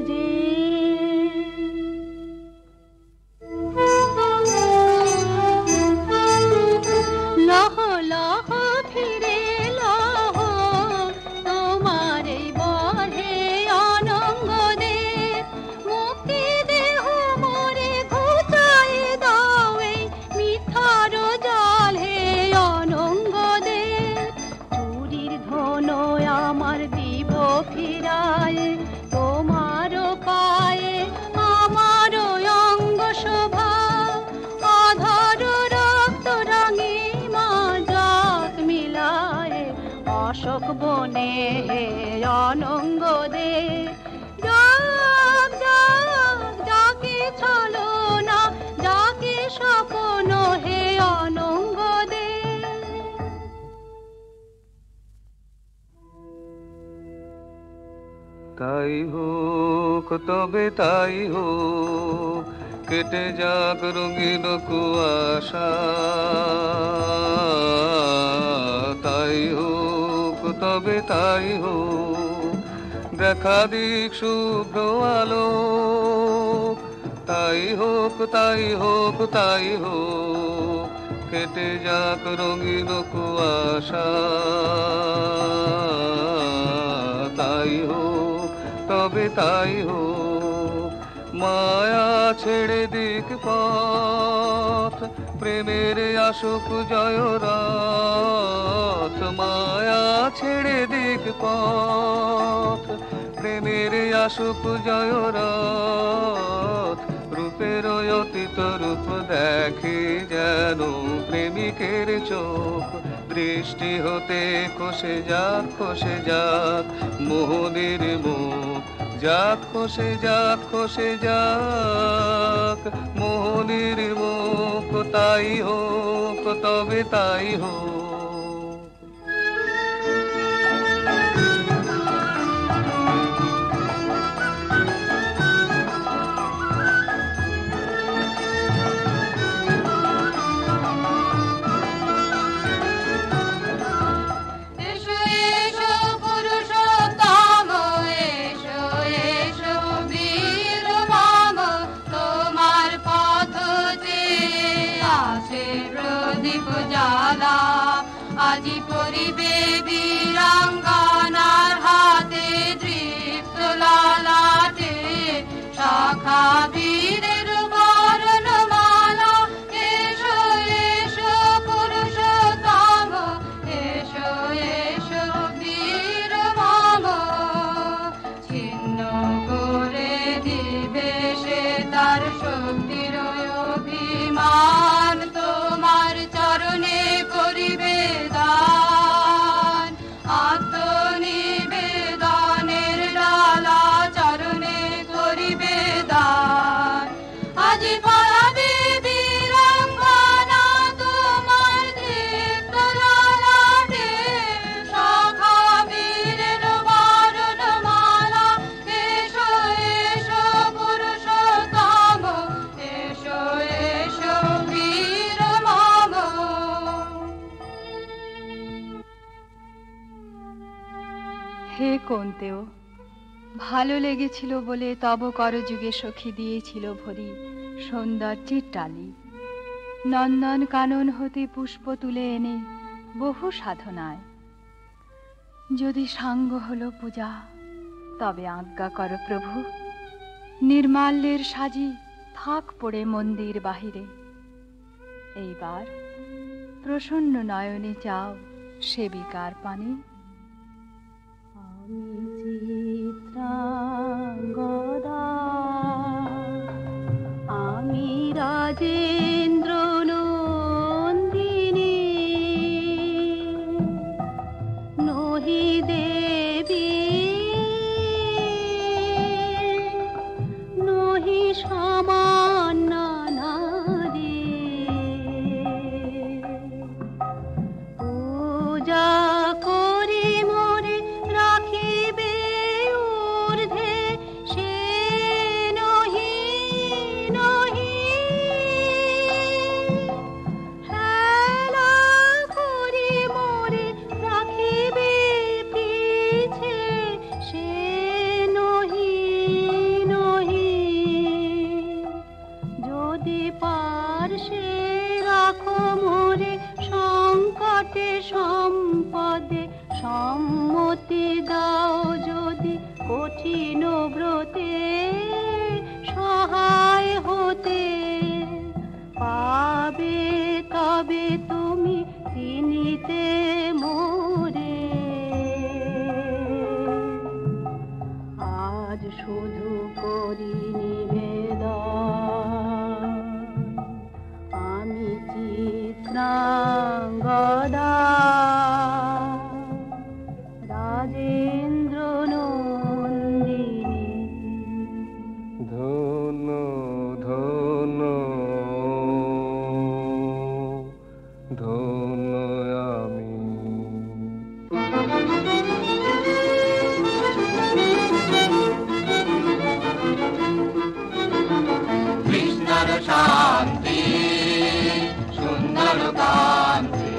যে। লহ লহ ফিরে লহ, তোমার এই বহে অনঙ্গ দে। মুক্তি দেহ মোরে ঘুচাই দাও এই মিথ্যার জাল হে অনঙ্গ দে। চুরির ধন আমার দিব ফিরায়, তোমার পায়ে আমার অঙ্গ শোভা। অধর রক্ত রাঙে মাজাক মিলায়, অশোক বনে হে অনঙ্গ দে। যাক যাক যাকে ছলো না, যাকে স্বপ্ন হে অনঙ্গ দে। তাই হোক তবে তাই হোক, কেটে যাক রঙিন কুয়াশা। তাই হোক তবে তাই হোক, দেখা দিক শুভ্র আলো। তাই হোক তাই হোক তাই হোক, কেটে যাক রঙিন কুয়াশা, তাই হোক তবে তাই হোক। মায়া ছেড়ে দিক পথ, প্রেমের আসুক জয়রথ। মায়া ছেড়ে দিক পথ, প্রেমের আসুক জয়রথ। রূপের অতীত রূপ দেখে যেন প্রেমিকের চোখ, দৃষ্টি হতে খসে যাক খসে যাক মোহনের মুখ। যাক খসে যাক খসে যাক মোহনের মুখ, তাই হোক তবে তাই হোক। আজি পরিবে বীরাঙ্গনার হাতে দৃপ্ত লালাটে শাখা বীরের বরণমালা। এসো এসো পুরুষোত্তম, এসো এসো বীর মম। ছিন্ন করে দিবে সে তার শক্তির অভিমান, তোমার চরণে করিবে দান। আত্মনিবেদনের ডালা চরণে করিবে দান। আজি পালাবে বীরাঙ্গনা তোমার দীপ্ত ললাটে শাখা বীরের বরণমালা। এসো এসো পুরুষোত্তম, এসো এসো বীর মম। হে কোন্তেও, ভালো লেগেছিল বলে তব করযুগে সখী দিয়েছিল ভরি সৌন্দর্যের টালি। নন্দন কানন হতে পুষ্প তুলে এনে বহু সাধনায়, যদি সাঙ্গ হলো পূজা তবে আজ্ঞা কর প্রভু। নির্মাল্যের সাজি থাক পড়ে মন্দির বাহিরে। এইবার প্রসন্ন নয়নে চাও সেবিকার পানে। আমি রাজেন্দ্র নন্দিনী, নহি দেবী নহি সামান্য নারী। পূজা করি মোরে রাখিবে ঊর্ধ্বে, সে নহি নহি হেলা করি মোরে রাখিবে পিছে, সে নহি নহি। যদি পার্শ্বে রাখো মোরে সংকটে সম্পদে, সম্মতি দাও যদি কঠিন ব্রতে সহায় হতে। পাবে তবে তুমি চিনিতে মোরে। আজ শুধু করি নিবেদন, আমি চিত্রাঙ্গদা রাজেন্দ্র নন্দিনী। ধন্য ধন্য ধন্য আমি। কৃষ্ণর শান্তি সুন্দর কান্তি,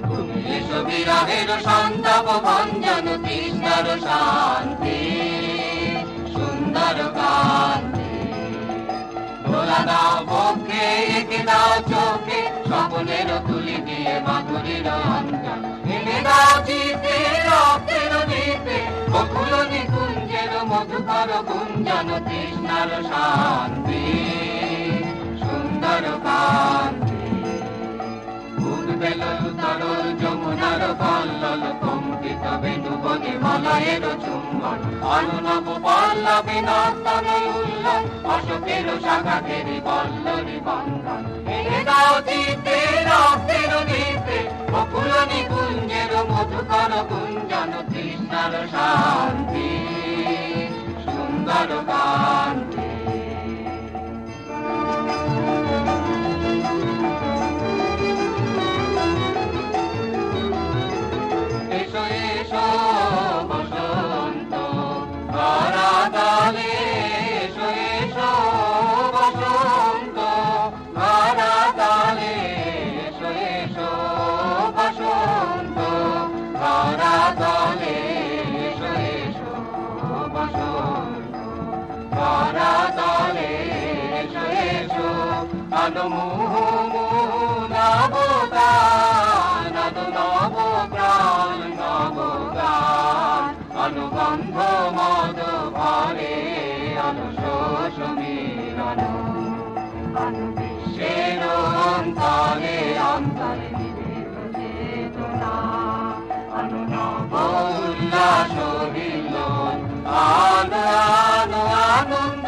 তুমি এসো বিরহের সন্তাপ ভঞ্জন। কৃষ্ণর শান্তি সুন্দর কান্তি, মালা দাও বক্ষে, এঁকে দাও চোখে, স্বপ্নের তুলি দিয়ে মাধুরীর অঞ্জন এনে দাও চিতে, রক্তের দিতে বকুল নিকুঞ্জের মধুকর গুঞ্জন, তৃষ্ণার শান্তি সুন্দর কান্তি। উদ্বেল তরল যমুনার কল্লোল কম্পিত বেণু বনে মলয়ের চুম্বন, অনুনব পল্লবে নর্তন উল্লন, অশোকের শাখা ঘেরি বল্লরি বন্ধন এনে দাও চিতে, রক্তের দিতে বকুল নিকুঞ্জের মধুকর গুঞ্জন, তৃষ্ণার শান্তি সুন্দর কান্তি। এসো এসো বসন্ত ধরাতলে, এসো এসো বসন্ত ধরাতলে, এসো এসো বসন্ত ধরাতলে, এসো এসো বসন্ত ধরাতলে, এসো এসো আলো মুহু মুহু নবগান, আলো নবপ্রাণ নবগান, অনুগন্ধ মদ ভরে অনুশোষ মিলন, অনু বিশ্বের অন্তরে অন্তরে নিবেদ চেতনা, অনু নব উল্লাস হিল্লোল, আলো আলো আনন্দ